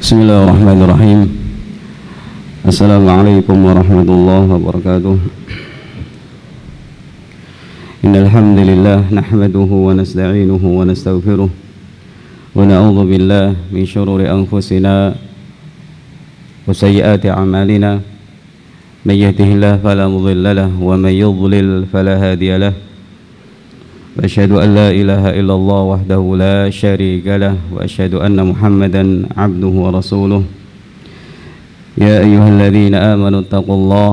Bismillahirrahmanirrahim. Assalamualaikum warahmatullahi wabarakatuh. Innal hamdalillah nahmaduhu wa nasta'inuhu wa nastaghfiruh wa na'udzu billahi min shururi anfusina wa sayyiati a'malina. May yahdihillahu fala mudilla lahu wa may yudlil fala hadiya lahu. وأشهد أن لا إله إلا الله وحده لا شريك له وأشهد أن محمدا عبده ورسوله يا أيها الذين آمنوا اتقوا الله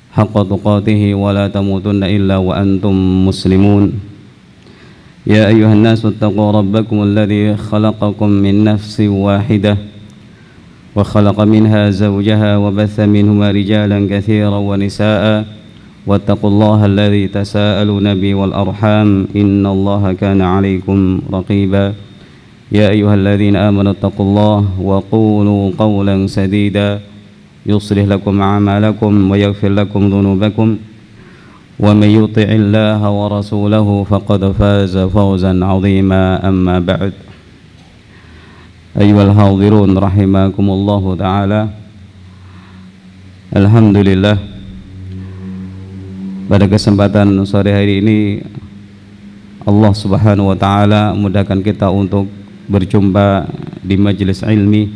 حق تقاته ولا تموتن إلا وأنتم مسلمون يا أيها الناس اتقوا ربكم الذي خلقكم من نفس واحدة وخلق منها زوجها وبث منهما رجالا كثيرا ونساء واتقوا الله الذي تساءلون به والأرحام إن الله كان عليكم رقيبا يا أيها الذين آمنوا اتقوا الله وقولوا قولا سديدا يصلح لكم أعمالكم ويغفر لكم ذنوبكم ومن يطع الله ورسوله فقد فاز فوزا عظيما أما بعد أيها الحاضرون رحمكم الله تعالى. Alhamdulillah, pada kesempatan sore hari ini Allah Subhanahu wa taala mudahkan kita untuk berjumpa di majelis ilmi,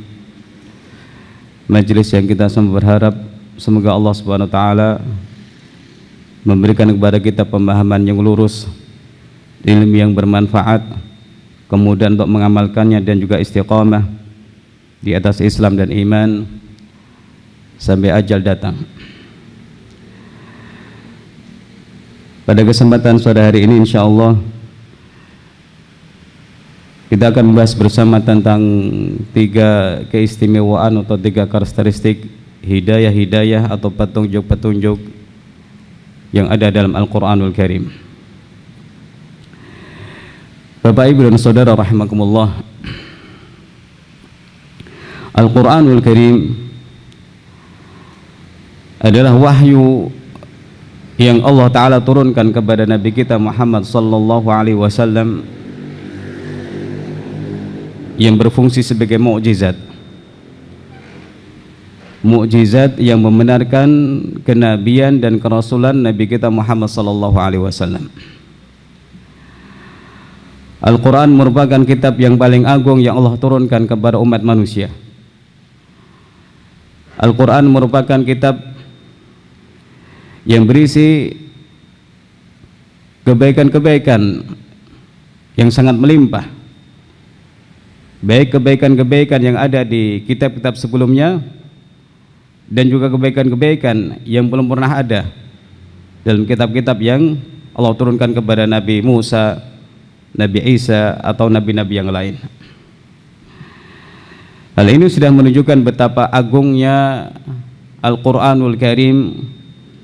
majelis yang kita semua berharap semoga Allah Subhanahu wa taala memberikan kepada kita pemahaman yang lurus, ilmu yang bermanfaat, kemudian untuk mengamalkannya dan juga istiqamah di atas Islam dan iman sampai ajal datang. Pada kesempatan sore hari ini insyaallah kita akan membahas bersama tentang 3 keistimewaan atau 3 karakteristik hidayah-hidayah atau petunjuk-petunjuk yang ada dalam Al-Quranul Karim. Bapak Ibu dan Saudara rahimakumullah, Al-Quranul Karim adalah wahyu yang Allah Ta'ala turunkan kepada Nabi kita Muhammad sallallahu alaihi wasallam yang berfungsi sebagai mukjizat yang membenarkan kenabian dan kerasulan Nabi kita Muhammad sallallahu alaihi wasallam. Al-Quran merupakan kitab yang paling agung yang Allah turunkan kepada umat manusia. Al-Quran merupakan kitab yang berisi kebaikan-kebaikan yang sangat melimpah, baik kebaikan-kebaikan yang ada di kitab-kitab sebelumnya dan juga kebaikan-kebaikan yang belum pernah ada dalam kitab-kitab yang Allah turunkan kepada Nabi Musa, Nabi Isa atau nabi-nabi yang lain. Hal ini sudah menunjukkan betapa agungnya Al-Quranul Karim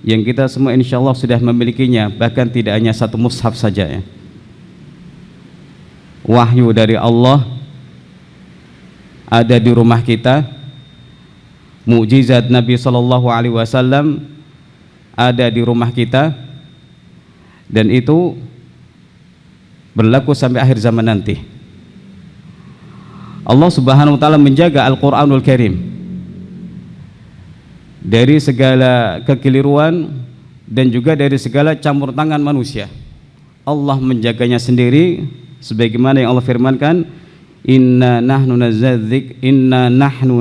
yang kita semua insyaallah sudah memilikinya, bahkan tidak hanya satu mushaf saja ya. Wahyu dari Allah ada di rumah kita, mukjizat Nabi sallallahu alaihi wasallam ada di rumah kita, dan itu berlaku sampai akhir zaman nanti. Allah Subhanahu wa taala menjaga Al-Quranul Karim dari segala kekeliruan dan juga dari segala campur tangan manusia. Allah menjaganya sendiri sebagaimana yang Allah firmankan, inna nahnu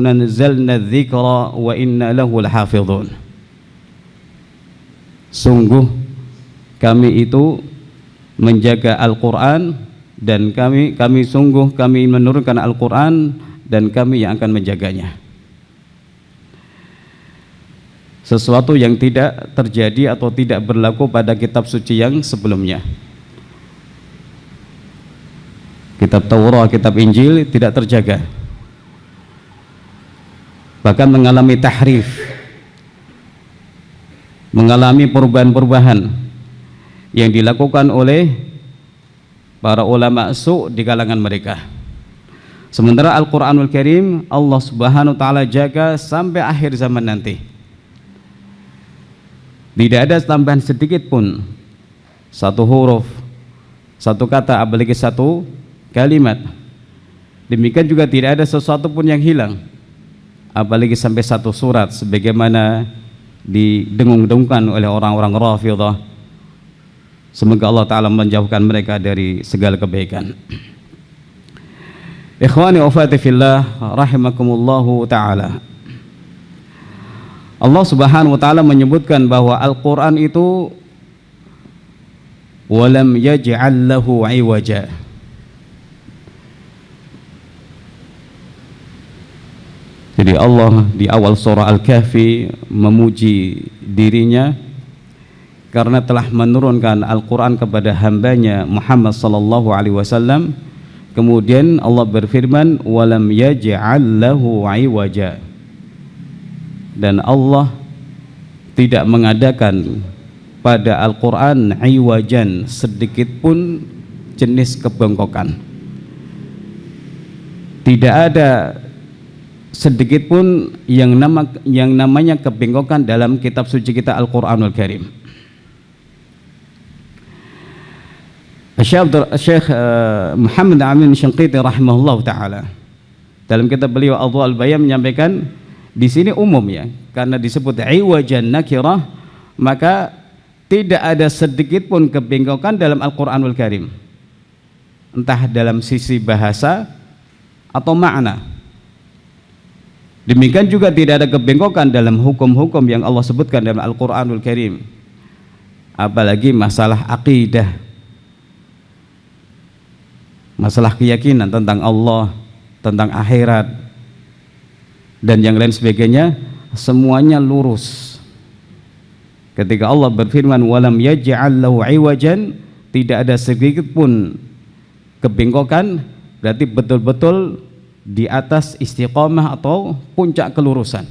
nazzalna dzikra wa inna lahu lahafizun. Sungguh kami itu menjaga Al-Quran dan kami menurunkan Al-Quran dan kami yang akan menjaganya. Sesuatu yang tidak terjadi atau tidak berlaku pada kitab suci yang sebelumnya. Kitab Taurat, kitab Injil tidak terjaga, bahkan mengalami tahrif, mengalami perubahan-perubahan yang dilakukan oleh para ulama su' di kalangan mereka. Sementara Al-Quranul Karim Allah Subhanahu wa taala jaga sampai akhir zaman nanti. Tidak ada tambahan sedikit pun, satu huruf, satu kata, apalagi satu kalimat Demikian juga tidak ada sesuatu pun yang hilang, apalagi sampai satu surat sebagaimana didengung-dengungkan oleh orang-orang Rafidhah. Semoga Allah Ta'ala menjauhkan mereka dari segala kebaikan. Ikhwani wa akhwati fillah rahimakumullahu ta'ala, Allah Subhanahu wa ta'ala menyebutkan bahwa Al-Quran itu walam yaj'al lahu iwaja. Jadi Allah di awal surah Al-Kahfi memuji dirinya karena telah menurunkan Al-Quran kepada hambanya Muhammad sallallahu alaihi wasallam. Kemudian Allah berfirman walam yaj'al lahu iwaja, dan Allah tidak mengadakan pada Al-Quran iwajan, sedikit pun jenis kebengkokan. Tidak ada sedikit pun yang namanya kebengkokan dalam kitab suci kita Al-Quranul Karim. Syekh Muhammad Amin Syanqiti rahimahullah ta'ala dalam kitab beliau Adwa'ul Bayan menyampaikan di sini umum ya, karena disebut iwajan nakirah, maka tidak ada sedikit pun kebengkokan dalam Al-Quranul Karim, entah dalam sisi bahasa atau makna. Demikian juga tidak ada kebengkokan dalam hukum-hukum yang Allah sebutkan dalam Al-Quranul Karim, apalagi masalah akidah, masalah keyakinan tentang Allah, tentang akhirat, dan yang lain sebagainya, semuanya lurus. Ketika Allah berfirman walam yaj'al lahu iwajan, tidak ada sedikit pun kebengkokan, berarti betul-betul di atas istiqamah atau puncak kelurusan.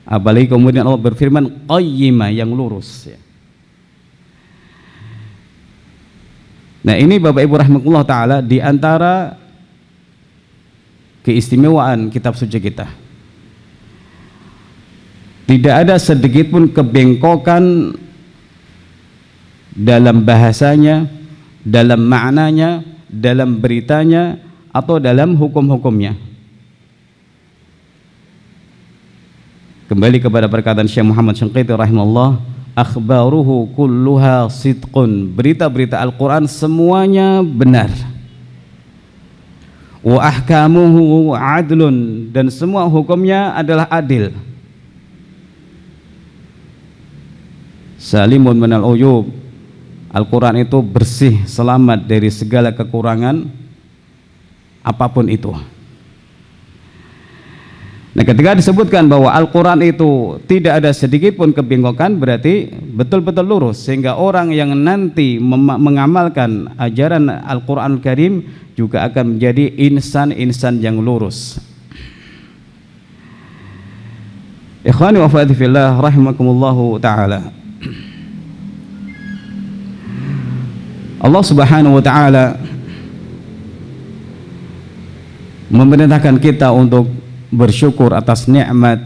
Apalagi kemudian Allah berfirman qayyimah, yang lurus ya. Nah ini Bapak Ibu rahimahullah ta'ala di antara keistimewaan kitab suci kita. Tidak ada sedikit pun kebengkokan dalam bahasanya, dalam maknanya, dalam beritanya, atau dalam hukum-hukumnya. Kembali kepada perkataan Syekh Muhammad Syanqiti rahimahullah, akhbaruhu kulluha sidqun, berita-berita Al-Quran semuanya benar. Wa ahkamuhu adlun, dan semua hukumnya adalah adil. Salimun minal uyub, Al-Quran itu bersih, selamat dari segala kekurangan apapun itu. Nah ketika disebutkan bahwa Al-Quran itu tidak ada sedikit pun kebengkokan, berarti betul-betul lurus, sehingga orang yang nanti mengamalkan ajaran Al-Quran Al-Karim juga akan menjadi insan-insan yang lurus. Ikhwani wa akhwati fillah rahimakumullahu ta'ala, Allah Subhanahu wa ta'ala memerintahkan kita untuk bersyukur atas nikmat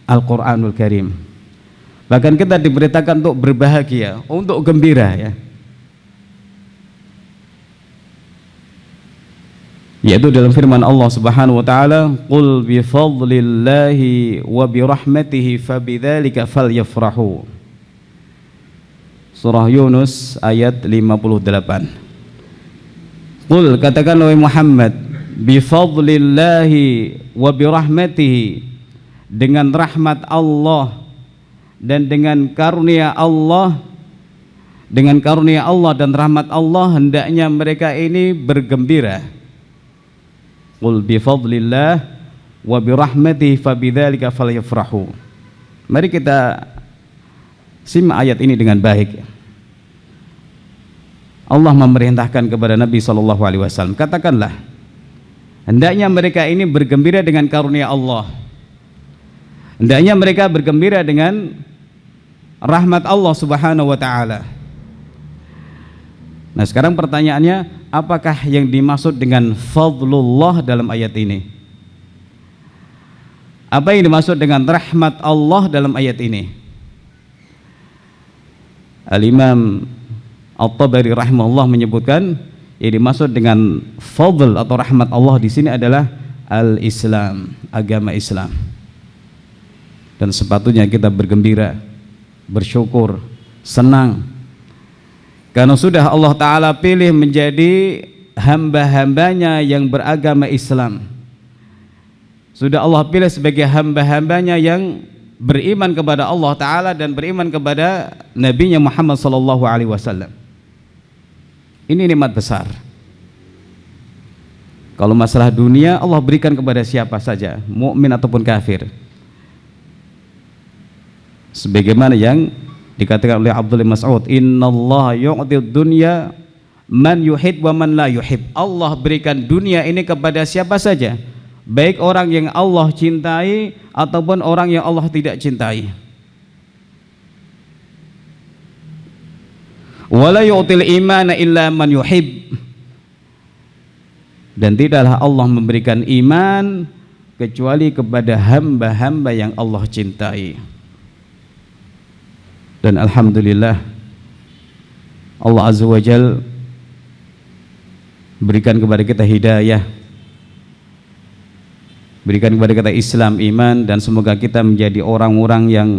Al-Quranul Karim. Bahkan kita diberitakan untuk berbahagia, untuk gembira ya, yaitu dalam firman Allah Subhanahu wa ta'ala, qul bi fadlillahi wa bi rahmatihi fabidzalika falyafrahu. Surah Yunus ayat 58. Qul, katakan wahai Muhammad, bifadlillahi wa birahmatihi, dengan rahmat Allah dan dengan karunia Allah, dengan karunia Allah dan rahmat Allah hendaknya mereka ini bergembira. Qul bifadlillah wa birahmatihi fabidzalika falyafrahu. Mari kita simak ayat ini dengan baik. Allah memerintahkan kepada Nabi SAW, katakanlah hendaknya mereka ini bergembira dengan karunia Allah, hendaknya mereka bergembira dengan rahmat Allah Subhanahu wa ta'ala. Nah sekarang pertanyaannya, apakah yang dimaksud dengan fadlullah dalam ayat ini? Apa yang dimaksud dengan rahmat Allah dalam ayat ini? Al-Imam At-Tabari rahimahullah menyebutkan, Yang dimaksud dengan fadl atau rahmat Allah di sini adalah al-Islam, agama Islam. Dan sepatutnya kita bergembira, bersyukur, senang karena sudah Allah Ta'ala pilih menjadi hamba-hambanya yang beragama Islam. Sudah Allah pilih sebagai hamba-hambanya yang beriman kepada Allah Ta'ala dan beriman kepada Nabi-Nya Muhammad SAW. Ini nikmat besar. Kalau masalah dunia, Allah berikan kepada siapa saja, mukmin ataupun kafir. Sebagaimana yang dikatakan oleh Abdullah bin Mas'ud, innallaha yu'tid dunya man yuhib wa man la yuhib. Allah berikan dunia ini kepada siapa saja, baik orang yang Allah cintai ataupun orang yang Allah tidak cintai. Wala yu'til imana illa man yuhib. Dan tidaklah Allah memberikan iman kecuali kepada hamba-hamba yang Allah cintai. Dan alhamdulillah Allah Azza wa Jal berikan kepada kita hidayah, berikan kepada kita Islam, iman, dan semoga kita menjadi orang-orang yang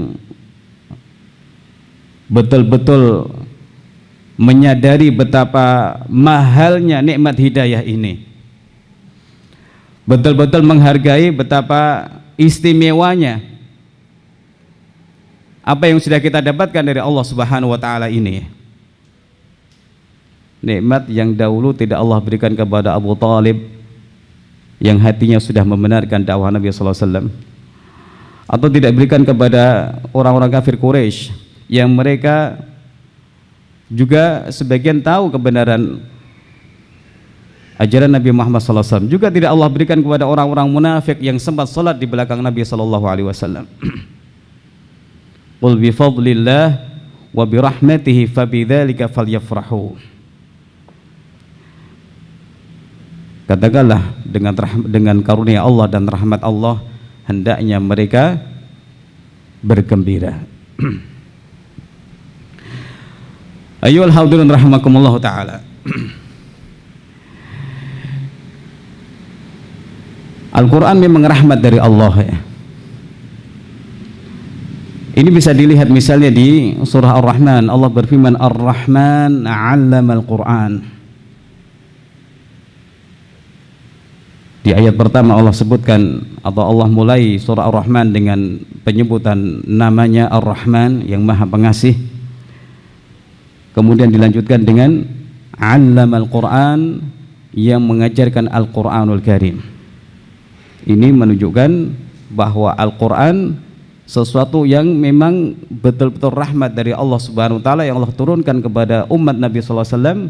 betul-betul menyadari betapa mahalnya nikmat hidayah ini, betul-betul menghargai betapa istimewanya apa yang sudah kita dapatkan dari Allah Subhanahu wa Ta'ala ini. Nikmat yang dahulu tidak Allah berikan kepada Abu Talib yang hatinya sudah membenarkan dakwah Nabi sallallahu alaihi wasallam, atau tidak berikan kepada orang-orang kafir Quraisy yang mereka juga sebagian tahu kebenaran ajaran Nabi Muhammad sallallahu alaihi wasallam. Juga tidak Allah berikan kepada orang-orang munafik yang sempat salat di belakang Nabi sallallahu alaihi wasallam. Qul bi fadlillah wa bi rahmatihi fabidzalika falyafrahu. Katakanlah dengan karunia Allah dan rahmat Allah hendaknya mereka bergembira. Ayyuhal hadirin rahimakumullah taala. Al-Quran memang rahmat dari Allah ya. Ini bisa dilihat misalnya di surah Ar-Rahman. Allah berfirman, Ar-Rahman 'allamal Quran. Di ayat pertama Allah sebutkan, atau Allah mulai surah Ar-Rahman dengan penyebutan namanya Ar-Rahman yang Maha Pengasih. Kemudian dilanjutkan dengan 'allamal Quran, yang mengajarkan Al-Quranul Karim. Ini menunjukkan bahwa Al-Quran sesuatu yang memang betul-betul rahmat dari Allah Subhanahu wa Ta'ala yang Allah turunkan kepada umat Nabi sallallahu alaihi wasallam,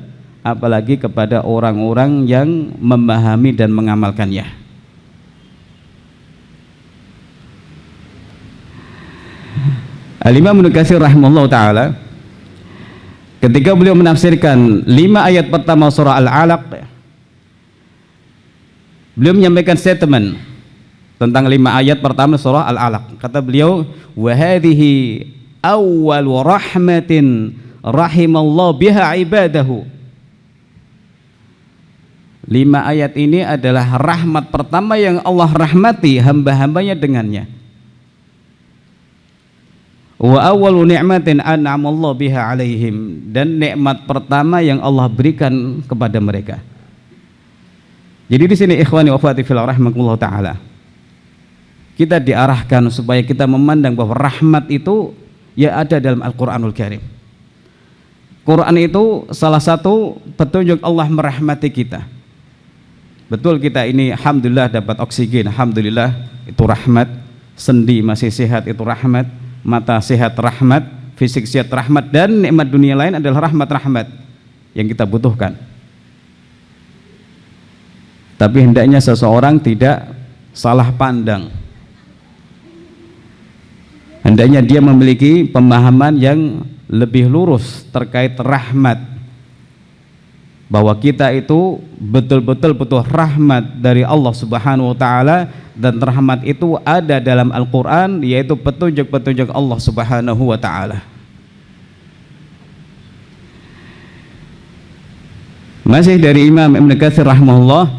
apalagi kepada orang-orang yang memahami dan mengamalkannya. Al-Imam Ibnu Katsir rahimahullah taala ketika beliau menafsirkan 5 ayat pertama surah Al-Alaq, beliau menyampaikan statement tentang 5 ayat pertama surah Al-Alaq. Kata beliau, wa hadhihi awwalu rahmatin rahimallahu biha ibadahu. 5 ayat ini adalah rahmat pertama yang Allah rahmati hamba-hambanya dengannya. Wa awwalu ni'matin an'amallahu biha alaihim, dan nikmat pertama yang Allah berikan kepada mereka. Jadi di sini ikhwani wa akhwati fillah rahimakumullah taala, kita diarahkan supaya kita memandang bahwa rahmat itu ya ada dalam Al-Quranul Karim. Quran itu salah satu petunjuk Allah merahmati kita. Betul, kita ini alhamdulillah dapat oksigen, alhamdulillah itu rahmat. Sendi masih sehat itu rahmat, mata sehat rahmat, fisik sehat rahmat, dan nikmat dunia lain adalah rahmat-rahmat yang kita butuhkan. Tapi hendaknya seseorang tidak salah pandang. Hendaknya dia memiliki pemahaman yang lebih lurus terkait rahmat, bahwa kita itu betul-betul butuh rahmat dari Allah Subhanahu wa Ta'ala, dan rahmat itu ada dalam Al-Quran, yaitu petunjuk-petunjuk Allah Subhanahu wa Ta'ala. Masih dari Imam Ibnu Katsir rahimahullah,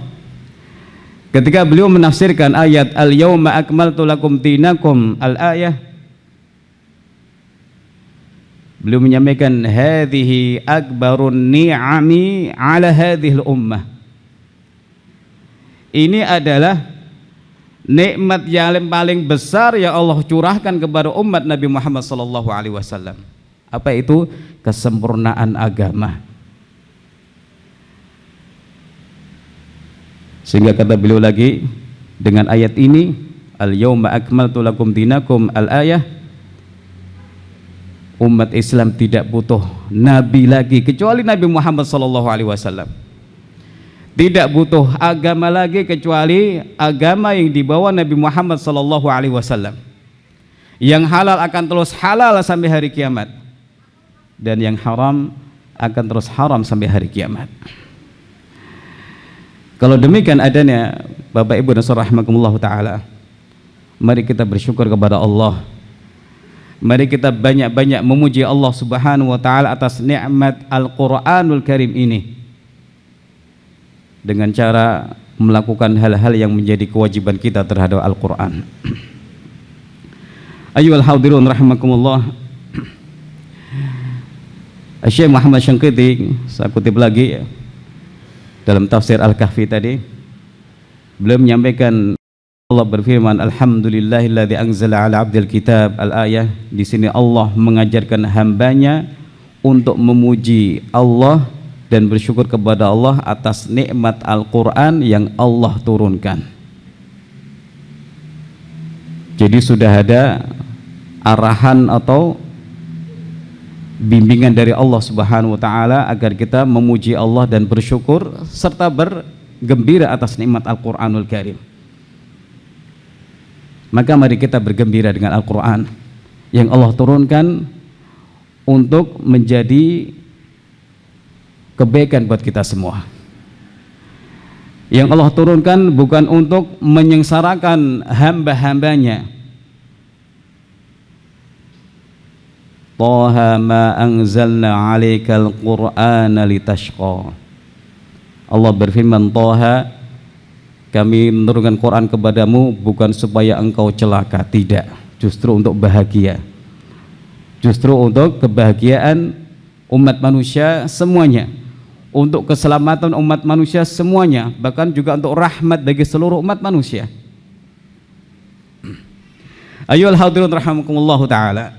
ketika beliau menafsirkan ayat al-yauma akmaltu lakum dinakum al-ayah, beliau menyampaikan hadhihi akbarun ni'ami ala hadhil ummah. Ini adalah nikmat yang paling besar yang Allah curahkan kepada umat Nabi Muhammad sallallahu alaihi wasallam. Apa itu? Kesempurnaan agama. Sehingga kata beliau lagi dengan ayat ini, al-yauma akmaltu lakum dinakum al-ayah, umat Islam tidak butuh nabi lagi kecuali Nabi Muhammad sallallahu alaihi wasallam. Tidak butuh agama lagi kecuali agama yang dibawa Nabi Muhammad sallallahu alaihi wasallam. Yang halal akan terus halal sampai hari kiamat, dan yang haram akan terus haram sampai hari kiamat. Kalau demikian adanya, Bapak Ibu dan Saudara rahimakumullah taala, mari kita bersyukur kepada Allah. Mari kita banyak-banyak memuji Allah Subhanahu wa taala atas nikmat Al-Qur'anul Karim ini, dengan cara melakukan hal-hal yang menjadi kewajiban kita terhadap Al-Qur'an. Ayyuhal hadirun rahimakumullah, Syekh Muhammad Syangkiti, saya kutip lagi ya, dalam tafsir Al-Kahfi tadi, beliau menyampaikan, Allah berfirman, alhamdulillahilladzi anzala ala abdil kitab al-ayah. Di sini Allah mengajarkan hambanya untuk memuji Allah dan bersyukur kepada Allah atas nikmat Al-Quran yang Allah turunkan. Jadi sudah ada arahan atau bimbingan dari Allah Subhanahu wa taala agar kita memuji Allah dan bersyukur serta bergembira atas nikmat Al-Qur'anul Karim. Maka mari kita bergembira dengan Al-Qur'an yang Allah turunkan untuk menjadi kebaikan buat kita semua. Yang Allah turunkan bukan untuk menyengsarakan hamba-hambanya. Taha ma anzalna 'alaikal qur'ana litashqa. Allah berfirman, Taha, kami menurunkan Quran kepadamu bukan supaya engkau celaka, tidak, justru untuk bahagia, justru untuk kebahagiaan umat manusia semuanya, untuk keselamatan umat manusia semuanya, bahkan juga untuk rahmat bagi seluruh umat manusia. Ayyuhal hadirun rahimakumullahu taala,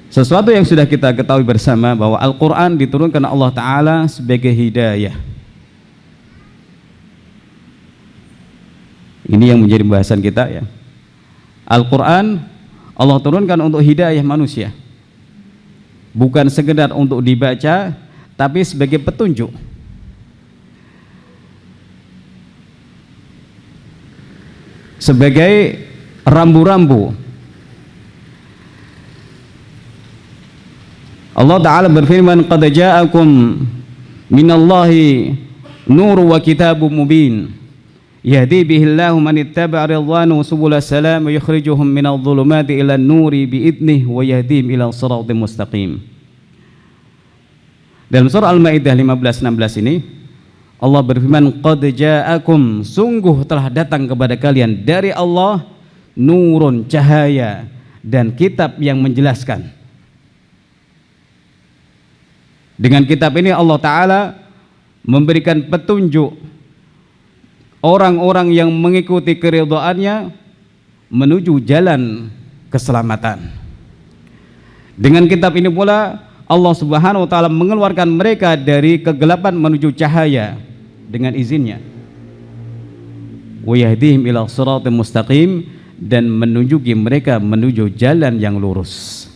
sesuatu yang sudah kita ketahui bersama bahwa Al-Quran diturunkan Allah Ta'ala sebagai hidayah. Ini yang menjadi pembahasan kita ya. Al-Quran Allah turunkan untuk hidayah manusia, bukan sekedar untuk dibaca, tapi sebagai petunjuk. Sebagai rambu-rambu. Allah Ta'ala berfirman, qad ja'akum minallahi nur wa kitabun mubin yahdi bihillahu man ittaba'a ridwanahu subulas salam wa yukhrijuhum minadh dhulumati ilan nuri biidnih wa yahdihim ila siratim mustaqim. Dalam surah Al-Maidah 15-16 ini Allah berfirman, qad ja'akum, sungguh telah datang kepada kalian dari Allah nurun, cahaya, dan kitab yang menjelaskan. Dengan kitab ini Allah Ta'ala memberikan petunjuk orang-orang yang mengikuti keridhaannya menuju jalan keselamatan. Dengan kitab ini pula Allah Subhanahu wa Ta'ala mengeluarkan mereka dari kegelapan menuju cahaya dengan izinnya. Wa yahdihim ila siratim mustaqim, dan menunjuki mereka menuju jalan yang lurus.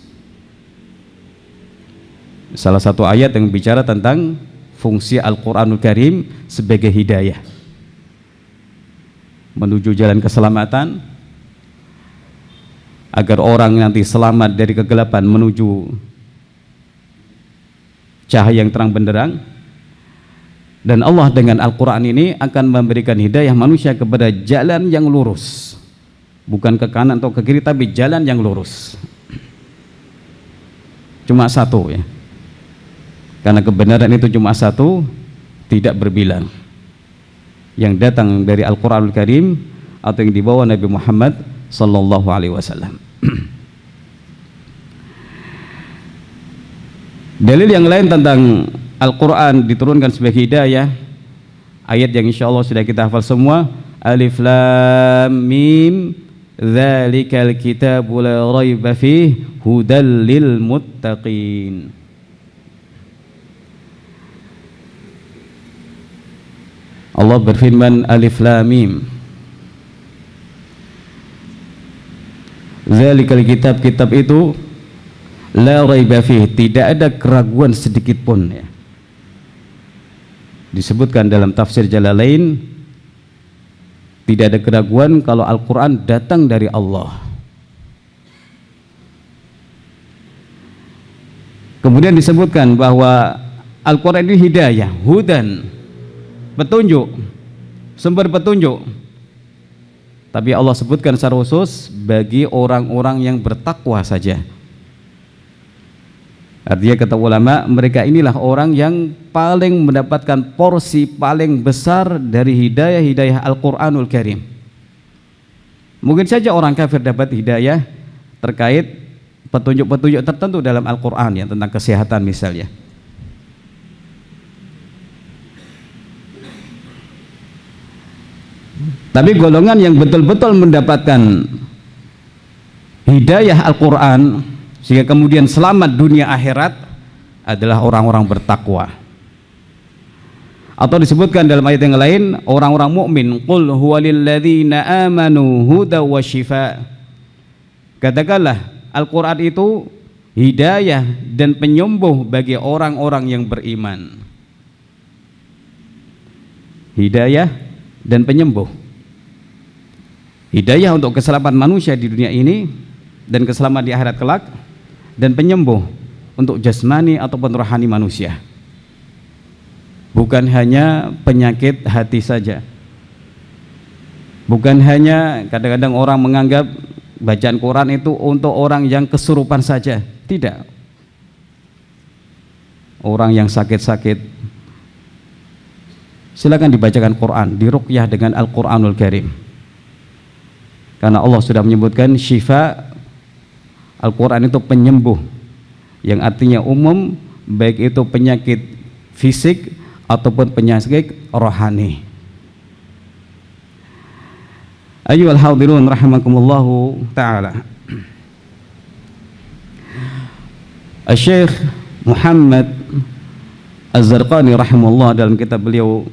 Salah satu ayat yang bicara tentang fungsi Al-Quranul Karim sebagai hidayah menuju jalan keselamatan, agar orang nanti selamat dari kegelapan menuju cahaya yang terang benderang. Dan Allah dengan Al-Quran ini akan memberikan hidayah manusia kepada jalan yang lurus, bukan ke kanan atau ke kiri, tapi jalan yang lurus. Cuma satu ya, Karena kebenaran itu cuma satu, tidak berbilang, yang datang dari Al-Quranul Karim atau yang dibawa Nabi Muhammad sallallahu alaihi wasallam. Dalil yang lain tentang Al-Quran diturunkan sebagai hidayah, ayat yang insya Allah sudah kita hafal semua, Alif Lam Mim Dzalikal kitabu la raiba fihi hudal lil muttaqin. Allah berfirman, Alif Lam Mim, Dzalikal kitab, kitab itu la raiba fihi, tidak ada keraguan sedikit pun ya. Disebutkan dalam tafsir Jalalain, tidak ada keraguan kalau Al-Quran datang dari Allah. Kemudian disebutkan bahwa Al-Quran ini hidayah, hudan, petunjuk, sumber petunjuk. Tapi Allah sebutkan secara khusus bagi orang-orang yang bertakwa saja. Artinya kata ulama, mereka inilah orang yang paling mendapatkan porsi paling besar dari hidayah Al-Quranul Karim. Mungkin saja orang kafir dapat hidayah terkait petunjuk-petunjuk tertentu dalam Al-Quran, ya, tentang kesehatan misalnya. Tapi golongan yang betul-betul mendapatkan hidayah Al-Quran sehingga kemudian selamat dunia akhirat adalah orang-orang bertakwa. Atau disebutkan dalam ayat yang lain, orang-orang mukmin, qul huwalil ladzina amanu huda wa shifa. Katakanlah, Al-Qur'an itu hidayah dan penyembuh bagi orang-orang yang beriman. Hidayah dan penyembuh. Hidayah untuk keselamatan manusia di dunia ini dan keselamatan di akhirat kelak, dan penyembuh untuk jasmani ataupun rohani manusia. Bukan hanya penyakit hati saja, bukan hanya kadang-kadang orang menganggap bacaan Quran itu untuk orang yang kesurupan saja. Tidak. Orang yang sakit-sakit silakan dibacakan Quran, diruqyah dengan Al-Quranul Karim, karena Allah sudah menyebutkan syifa. Al-Quran itu penyembuh, yang artinya umum, baik itu penyakit fisik ataupun penyakit rohani. Ayyuhal hadirun rahimakumullahu ta'ala. Syekh Muhammad Az-Zarqani rahimahullah dalam kitab beliau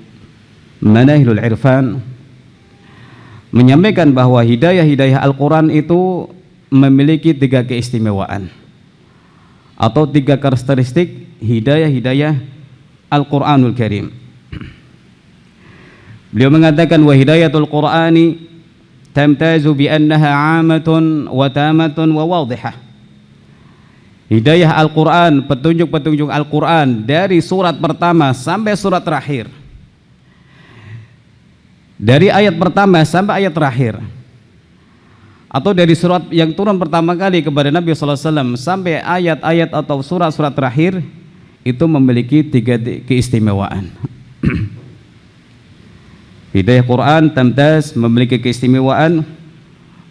Manahilul Irfan menyampaikan bahwa hidayah Al-Quran itu memiliki 3 keistimewaan atau 3 karakteristik hidayah Al-Quranul Karim. Beliau mengatakan, wa hidayatul Qur'ani tamtazu bi annaha 'amatun wa tamatun wa wadihah. Hidayah Al-Quran, petunjuk-petunjuk Al-Quran dari surat pertama sampai surat terakhir, dari ayat pertama sampai ayat terakhir, atau dari surat yang turun pertama kali kepada Nabi SAW sampai ayat-ayat atau surat-surat terakhir, itu memiliki 3 keistimewaan. Hidayah Quran tamtaz memiliki keistimewaan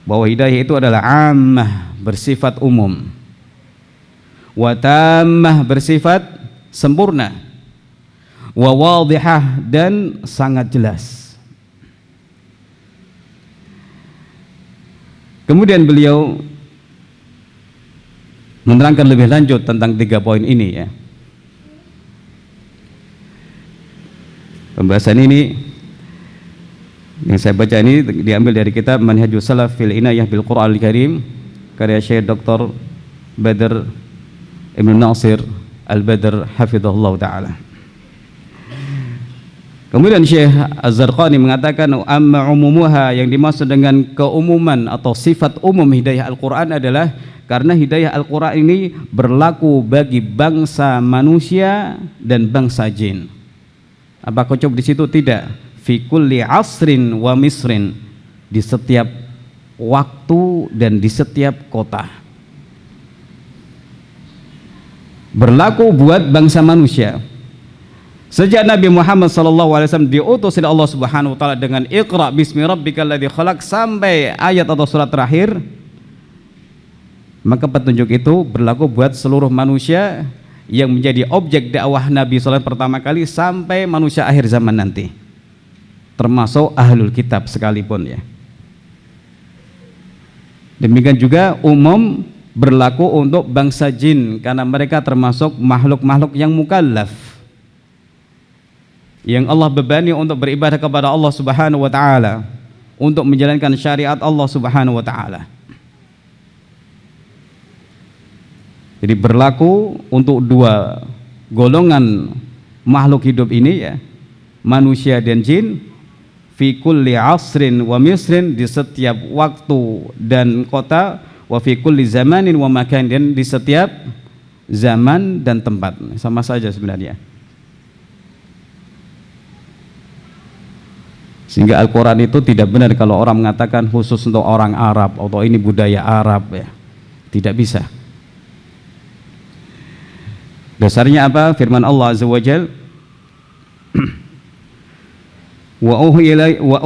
bahwa hidayah itu adalah ammah, bersifat umum, wa tammah, bersifat sempurna, wa wadihah, dan sangat jelas. Kemudian beliau menerangkan lebih lanjut tentang 3 poin ini, ya. Pembahasan ini yang saya baca ini diambil dari kitab Manhajus Salaf fil Inayah bil Qur'anil Karim karya Syekh Dr. Badr Ibn Nasir Al-Badr hafizahullah ta'ala. Kemudian Syekh Az-Zarqani mengatakan, amma umumuha, yang dimaksud dengan keumuman atau sifat umum hidayah Al-Quran adalah karena hidayah Al-Quran ini berlaku bagi bangsa manusia dan bangsa jin. Apa cukup di situ? Tidak. Fi kulli asrin wa misrin, di setiap waktu dan di setiap kota. berlaku buat bangsa manusia. Sejak Nabi Muhammad SAW diutus oleh Allah Subhanahu wa taala dengan Iqra bismi rabbikal ladzi khalaq sampai ayat atau surat terakhir, maka petunjuk itu berlaku buat seluruh manusia yang menjadi objek dakwah Nabi SAW pertama kali sampai manusia akhir zaman nanti, termasuk ahlul kitab sekalipun ya. Demikian juga umum berlaku untuk bangsa jin karena mereka termasuk makhluk-makhluk yang mukallaf, yang Allah bebani untuk beribadah kepada Allah Subhanahu wa taala, untuk menjalankan syariat Allah Subhanahu wa taala. Jadi berlaku untuk dua golongan makhluk hidup ini ya, manusia dan jin, fi kulli asrin wa misrin, di setiap waktu dan kota, wa fi kulli zamanin wa makan, dan di setiap zaman dan tempat. Sama saja sebenarnya. Sehingga Al-Quran itu tidak benar kalau orang mengatakan khusus untuk orang Arab atau ini budaya Arab ya. Tidak bisa. Dasarnya apa? Firman Allah Azza wa Jalla, wa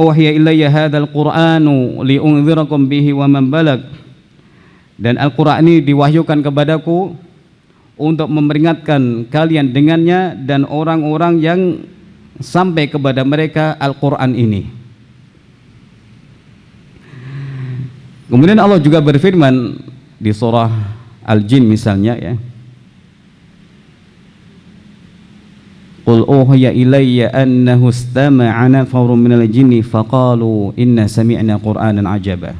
uhiya ilayya hadzal qur'anu li'unzirakum bihi wa man balag. Dan Al-Qur'an ini diwahyukan kepadaku untuk memperingatkan kalian dengannya dan orang-orang yang sampai kepada mereka Al-Quran ini. Kemudian Allah juga berfirman di surah Al-Jin misalnya ya, Qul uhiya ilayya annahu istama'a nafarun minal jinni faqalu inna sami'na qur'anan ajaba.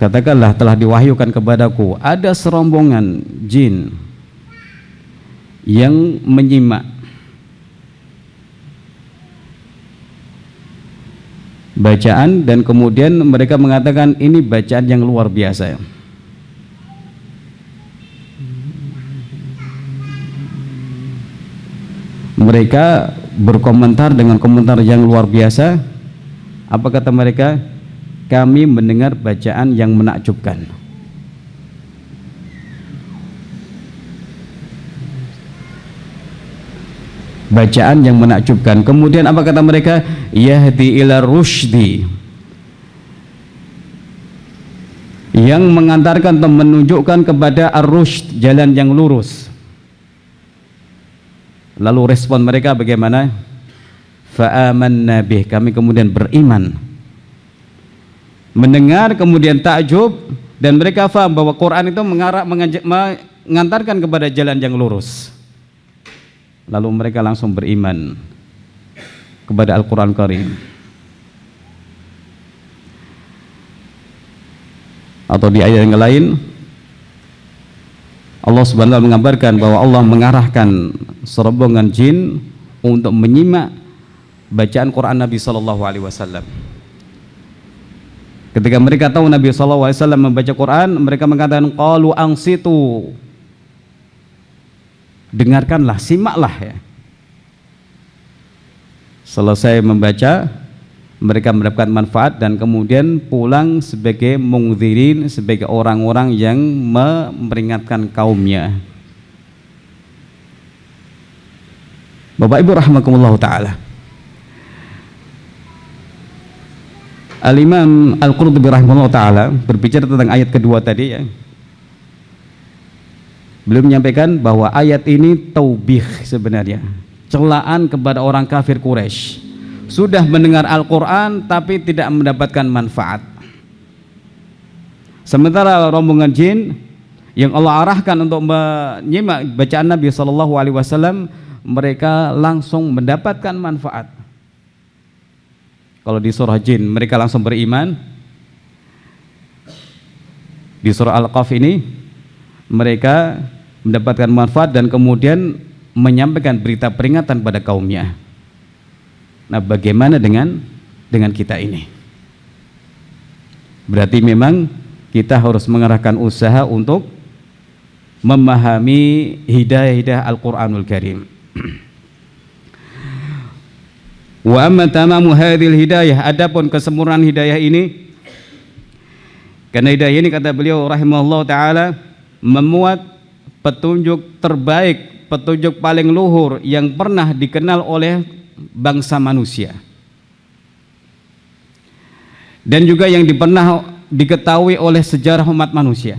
Katakanlah, telah diwahyukan kepadaku ada serombongan jin yang menyimak bacaan dan kemudian mereka mengatakan ini bacaan yang luar biasa. Mereka berkomentar dengan komentar yang luar biasa. Apa kata mereka? Kami mendengar bacaan yang menakjubkan. Bacaan yang menakjubkan. Kemudian apa kata mereka? Yahdi ila rusydi, yang mengantarkan atau menunjukkan kepada ar-rusyd, jalan yang lurus. Lalu respon mereka bagaimana? Fa'amanna bih, kami kemudian beriman. Mendengar kemudian takjub, dan mereka faham bahwa Quran itu mengantarkan kepada jalan yang lurus. Lalu mereka langsung beriman kepada Al-Quran Karim. Atau di ayat yang lain Allah Subhanahu wa taala mengabarkan bahwa Allah mengarahkan serombongan jin untuk menyimak bacaan Quran Nabi sallallahu alaihi wasallam. Ketika mereka tahu Nabi sallallahu alaihi wasallam membaca Quran, mereka mengatakan qalu ansitu, dengarkanlah, simaklah ya. Selesai membaca, mereka mendapatkan manfaat dan kemudian pulang sebagai mungdzirin, sebagai orang-orang yang memperingatkan kaumnya. Bapak Ibu rahimakumullah taala. Al-Imam Al-Qurtubi rahimahullah taala berbicara tentang ayat kedua tadi ya. Beliau menyampaikan bahwa ayat ini taubih, sebenarnya celaan kepada orang kafir Quraisy. Sudah mendengar Al-Quran tapi tidak mendapatkan manfaat. Sementara rombongan jin yang Allah arahkan untuk menyimak bacaan Nabi SAW, mereka langsung mendapatkan manfaat. Kalau di surah jin mereka langsung beriman. Di surah Al-Qaf ini mereka mendapatkan manfaat dan kemudian menyampaikan berita peringatan pada kaumnya. Nah, bagaimana dengan kita ini? Berarti memang kita harus mengerahkan usaha untuk memahami hidayah Al-Quranul Karim. Wa amma tamamu hadhil hidayah, adapun kesempurnaan hidayah ini, karena hidayah ini kata beliau rahimahullah taala memuat petunjuk terbaik, petunjuk paling luhur yang pernah dikenal oleh bangsa manusia, dan juga yang pernah diketahui oleh sejarah umat manusia.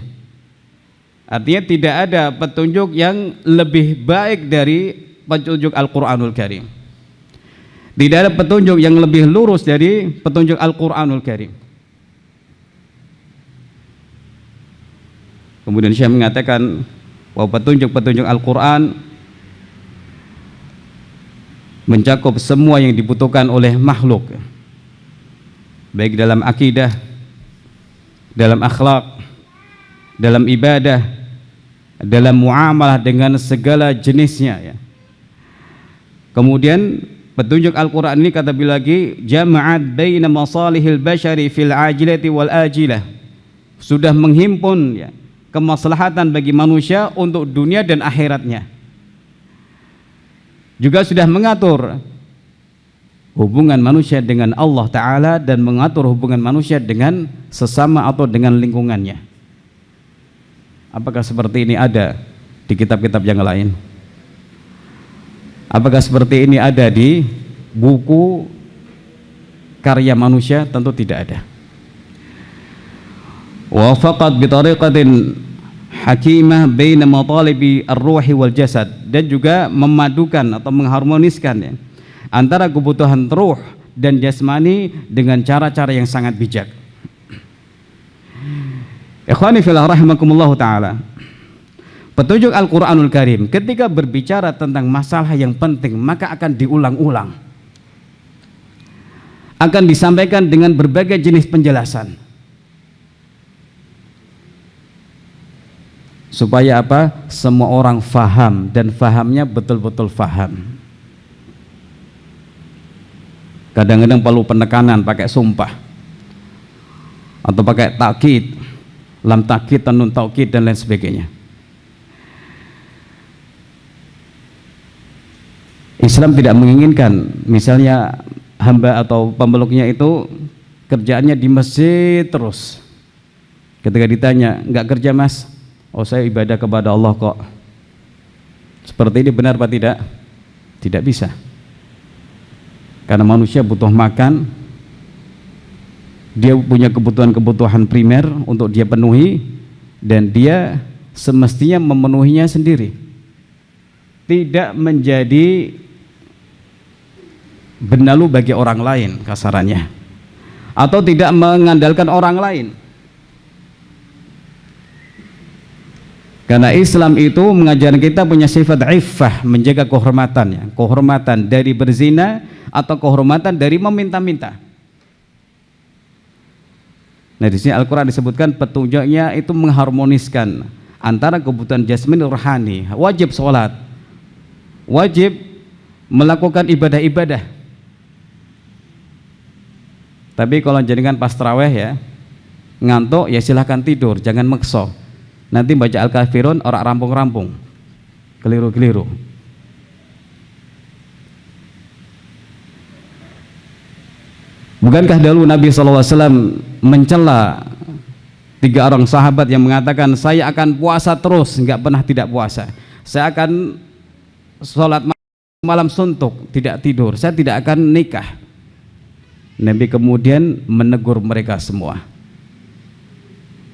Artinya tidak ada petunjuk yang lebih baik dari petunjuk Al-Quranul Karim. Tidak ada petunjuk yang lebih lurus dari petunjuk Al-Quranul Karim. Kemudian Syekh mengatakan bahwa petunjuk-petunjuk Al-Quran mencakup semua yang dibutuhkan oleh makhluk, baik dalam akidah, dalam akhlak, dalam ibadah, dalam muamalah dengan segala jenisnya, ya. Kemudian petunjuk Al-Quran ini kata beliau lagi, jama'at baina masalihil bashari fil ajilati wal ajilah, sudah menghimpun, ya, kemaslahatan bagi manusia untuk dunia dan akhiratnya. Juga sudah mengatur hubungan manusia dengan Allah Ta'ala dan mengatur hubungan manusia dengan sesama atau dengan lingkungannya. Apakah seperti ini ada di kitab-kitab yang lain? Apakah seperti ini ada di buku karya manusia? Tentu tidak ada. Wa faqat bi tariqatin hakimah baina matalibi ar-ruhi wal jasad, dan juga memadukan atau mengharmoniskan, ya, antara kebutuhan ruh dan jasmani dengan cara-cara yang sangat bijak. Ikhwani fillah rahimakumullah ta'ala, petunjuk Al-Quranul Karim ketika berbicara tentang masalah yang penting maka akan diulang-ulang, akan disampaikan dengan berbagai jenis penjelasan. Supaya apa? Semua orang faham, dan fahamnya betul-betul faham. Kadang-kadang perlu penekanan pakai sumpah atau pakai takkid, lam takkid, tanun taukid, dan lain sebagainya. Islam tidak menginginkan misalnya hamba atau pemeluknya itu kerjaannya di masjid terus. Ketika ditanya, enggak kerja mas? Oh, saya ibadah kepada Allah kok. Seperti ini benar apa tidak? Tidak bisa. Karena manusia butuh makan, dia punya kebutuhan-kebutuhan primer untuk dia penuhi, dan dia semestinya memenuhinya sendiri, tidak menjadi benalu bagi orang lain kasarannya, atau tidak mengandalkan orang lain. Karena Islam itu mengajarkan kita punya sifat iffah, menjaga kehormatannya, kehormatan dari berzina atau kehormatan dari meminta-minta. Nah, di sini Al-Quran disebutkan petunjuknya itu mengharmoniskan antara kebutuhan jasmani dan rohani. Wajib sholat, wajib melakukan ibadah-ibadah. Tapi kalau jenengan pas tarawih, ya, ngantuk, ya silahkan tidur, jangan maksa. Nanti baca Al-Kafirun orang rampung-rampung, keliru-keliru. Bukankah dahulu Nabi SAW mencela 3 orang sahabat yang mengatakan, saya akan puasa terus, nggak pernah tidak puasa. Saya akan sholat malam suntuk, tidak tidur. Saya tidak akan nikah. Nabi kemudian menegur mereka semua.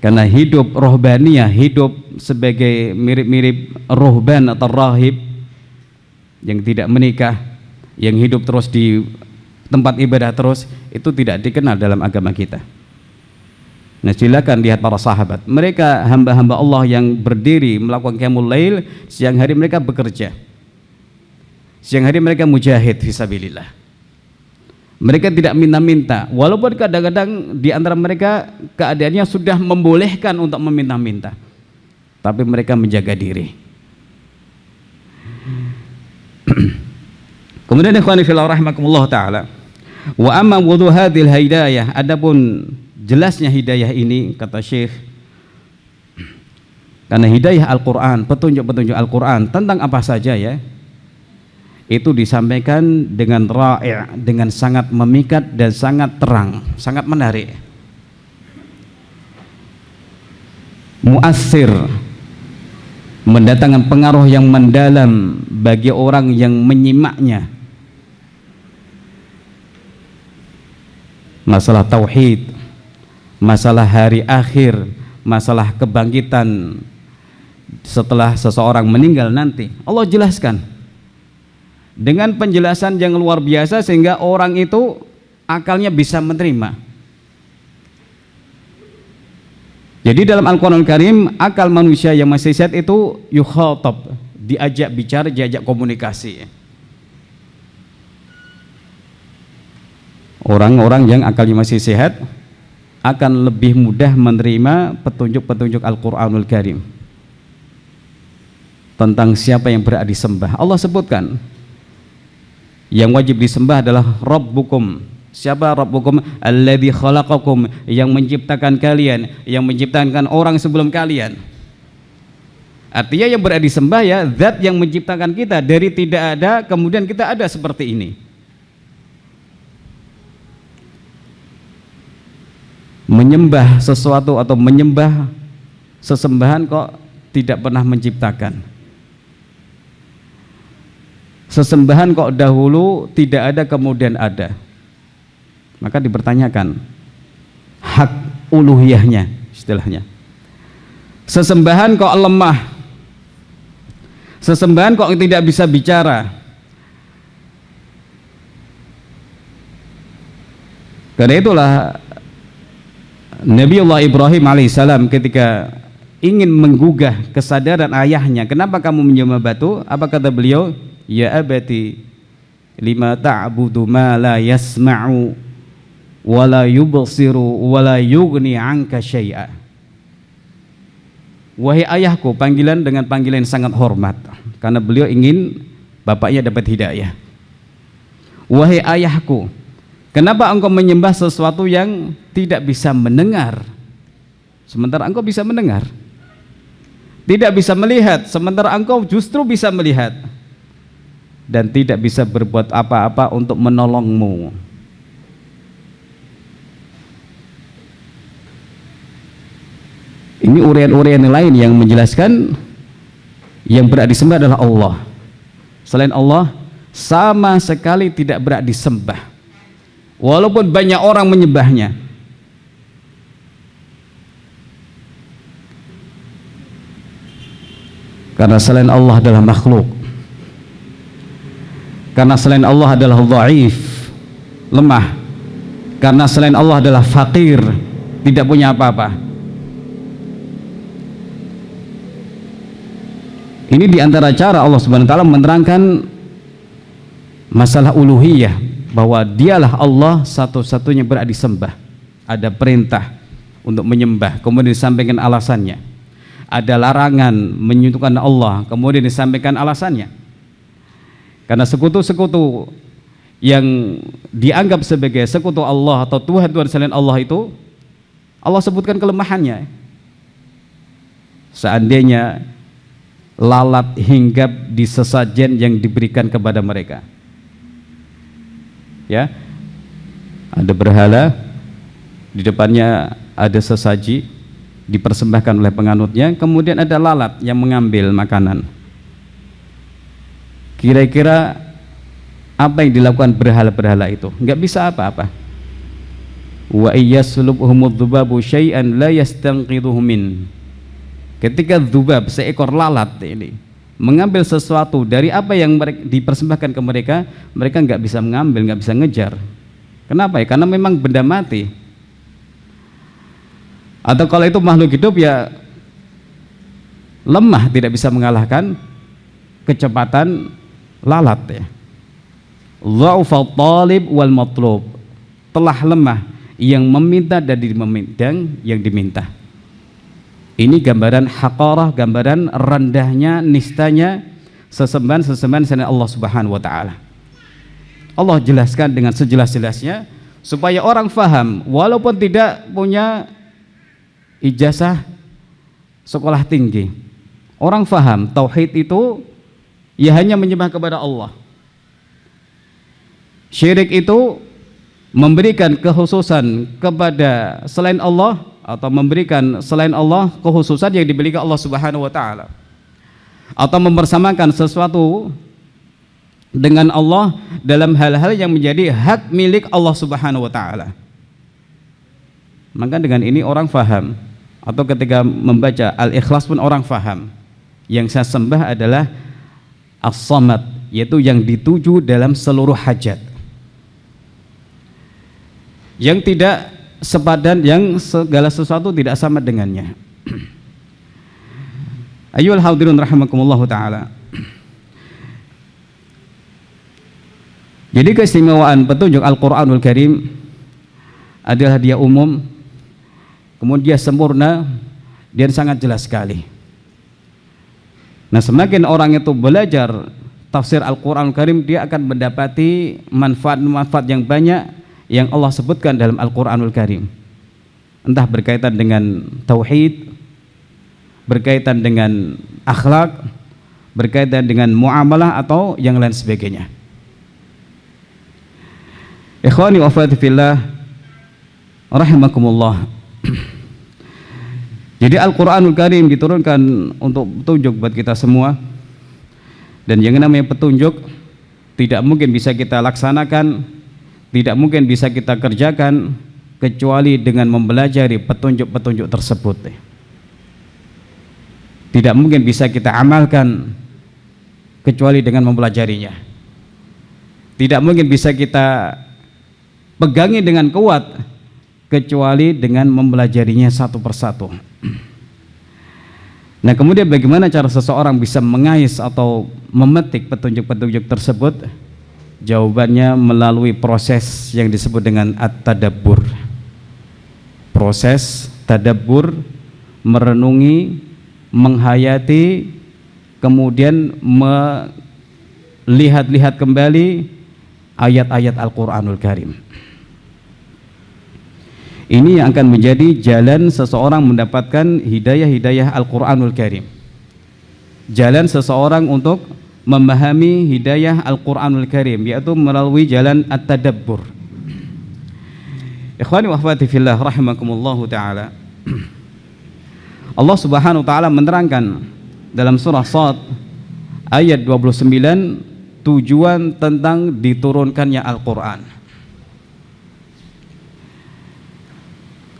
Karena hidup rohbaniyah, hidup sebagai mirip-mirip rohban atau rahib yang tidak menikah, yang hidup terus di tempat ibadah terus, itu tidak dikenal dalam agama kita. Nah, silakan lihat para sahabat, mereka hamba-hamba Allah yang berdiri melakukan qiyamul lail, siang hari mereka bekerja, siang hari mereka mujahid fisabilillah. Mereka tidak minta-minta, walaupun kadang-kadang di antara mereka keadaannya sudah membolehkan untuk meminta-minta, tapi mereka menjaga diri. Kemudian ikhwani fillah rahimakumullah ta'ala, wa amma wudhu hadhil hidayah, adapun jelasnya hidayah ini, kata Syekh, karena hidayah Al-Quran, petunjuk-petunjuk Al-Quran tentang apa saja, ya, itu disampaikan dengan ra'i', dengan sangat memikat dan sangat terang, sangat menarik, muassir, mendatangkan pengaruh yang mendalam bagi orang yang menyimaknya. Masalah tauhid, masalah hari akhir, masalah kebangkitan setelah seseorang meninggal nanti, Allah jelaskan dengan penjelasan yang luar biasa sehingga orang itu akalnya bisa menerima. Jadi dalam Al-Quranul Karim, akal manusia yang masih sehat itu yukhatab, diajak bicara, diajak komunikasi. Orang-orang yang akalnya masih sehat akan lebih mudah menerima petunjuk-petunjuk Al-Quranul Karim tentang siapa yang berhak disembah. Allah sebutkan yang wajib disembah adalah Rabbukum. Siapa Rabbukum? Alladzi khalaqakum, yang menciptakan kalian, yang menciptakan orang sebelum kalian. Artinya yang berhak disembah ya zat yang menciptakan kita dari tidak ada kemudian kita ada seperti ini. Menyembah sesuatu atau menyembah sesembahan kok tidak pernah menciptakan. Sesembahan kok dahulu tidak ada kemudian ada. Maka dipertanyakan hak uluhiyahnya istilahnya. Sesembahan kok lemah, sesembahan kok tidak bisa bicara. Karena itulah Nabiullah Ibrahim alaihissalam ketika ingin menggugah kesadaran ayahnya, kenapa kamu menyembah batu? Apa kata beliau? Ya abati lima ta'budu ma la yasma'u wa la yubsiru wa la yughni 'anka syai'a. Wahai ayahku, panggilan dengan panggilan yang sangat hormat karena beliau ingin bapaknya dapat hidayah. Wahai ayahku, kenapa engkau menyembah sesuatu yang tidak bisa mendengar sementara engkau bisa mendengar, tidak bisa melihat sementara engkau justru bisa melihat, dan tidak bisa berbuat apa-apa untuk menolongmu? Ini urian-urian lain yang menjelaskan yang berhak disembah adalah Allah. Selain Allah sama sekali tidak berhak disembah, walaupun banyak orang menyembahnya. Karena selain Allah adalah makhluk, karena selain Allah adalah dhaif, lemah, karena selain Allah adalah fakir, tidak punya apa-apa. Ini diantara cara Allah Subhanahu wa Ta'ala menerangkan masalah uluhiyah, bahwa dialah Allah satu-satunya berhak disembah. Ada perintah untuk menyembah, kemudian disampaikan alasannya. Ada larangan menyekutukan Allah, kemudian disampaikan alasannya. Karena sekutu-sekutu yang dianggap sebagai sekutu Allah atau Tuhan-Tuhan selain Allah itu, Allah sebutkan kelemahannya. Seandainya lalat hinggap di sesajen yang diberikan kepada mereka, ya, ada berhala, di depannya ada sesaji dipersembahkan oleh penganutnya, kemudian ada lalat yang mengambil makanan. Kira-kira apa yang dilakukan berhala-berhala itu? Enggak bisa apa-apa. Wa iyyaslubhumudz dzubabu syai'an la yastanqidhuhu min. Ketika dzubab, seekor lalat ini mengambil sesuatu dari apa yang dipersembahkan ke mereka, mereka enggak bisa mengambil, enggak bisa ngejar. Kenapa ya? Karena memang benda mati. Atau kalau itu makhluk hidup ya lemah, tidak bisa mengalahkan kecepatan lalat ya. Dha'ufal talib wal matlub, telah lemah yang meminta dan yang diminta. Ini gambaran haqarah, gambaran rendahnya, nistanya sesembahan-sesembahan selain Allah Subhanahu wa Ta'ala. Allah jelaskan dengan sejelas-jelasnya supaya orang faham, walaupun tidak punya ijazah sekolah tinggi, orang faham tauhid itu ya hanya menyembah kepada Allah. Syirik itu memberikan kekhususan kepada selain Allah, atau memberikan selain Allah kekhususan yang dimiliki Allah Subhanahu wa Ta'ala. atau mempersamakan sesuatu dengan Allah dalam hal-hal yang menjadi hak milik Allah Subhanahu wa taala. Maka dengan ini orang faham, atau ketika membaca Al-Ikhlas pun orang faham, yang saya sembah adalah As-Samad, yaitu yang dituju dalam seluruh hajat, yang tidak sepadan, yang segala sesuatu tidak sama dengannya. Ayyuhal hadirin rahimakumullah taala. Jadi keistimewaan petunjuk Al-Qur'anul Karim adalah dia umum, kemudian dia sempurna dan sangat jelas sekali. Nah, semakin orang itu belajar tafsir Al-Qur'anul Karim, dia akan mendapati manfaat-manfaat yang banyak yang Allah sebutkan dalam Al-Qur'anul Karim. Entah berkaitan dengan tauhid, berkaitan dengan akhlak, berkaitan dengan muamalah atau yang lain sebagainya. Ikhwani wa akhwati fillah rahimakumullah. Jadi Al-Qur'anul Karim diturunkan untuk petunjuk buat kita semua, dan yang namanya petunjuk tidak mungkin bisa kita laksanakan, tidak mungkin bisa kita kerjakan kecuali dengan mempelajari petunjuk-petunjuk tersebut. Tidak mungkin bisa kita amalkan kecuali dengan mempelajarinya. Tidak mungkin bisa kita pegangi dengan kuat kecuali dengan mempelajarinya satu persatu. Nah, kemudian bagaimana cara seseorang bisa mengais atau memetik petunjuk-petunjuk tersebut? Jawabannya melalui proses yang disebut dengan at-tadabbur. Proses tadabbur, merenungi, menghayati, kemudian melihat-lihat kembali ayat-ayat Al-Qur'anul Karim. Ini yang akan menjadi jalan seseorang mendapatkan hidayah-hidayah Al-Qur'anul Karim. Jalan seseorang untuk memahami hidayah Al-Qur'anul Karim, yaitu melalui jalan at-tadabbur. Ikhwani wa akhwati fillah rahimakumullahu ta'ala. Allah Subhanahu wa ta'ala menerangkan dalam surah Shad ayat 29 tujuan tentang diturunkannya Al-Qur'an.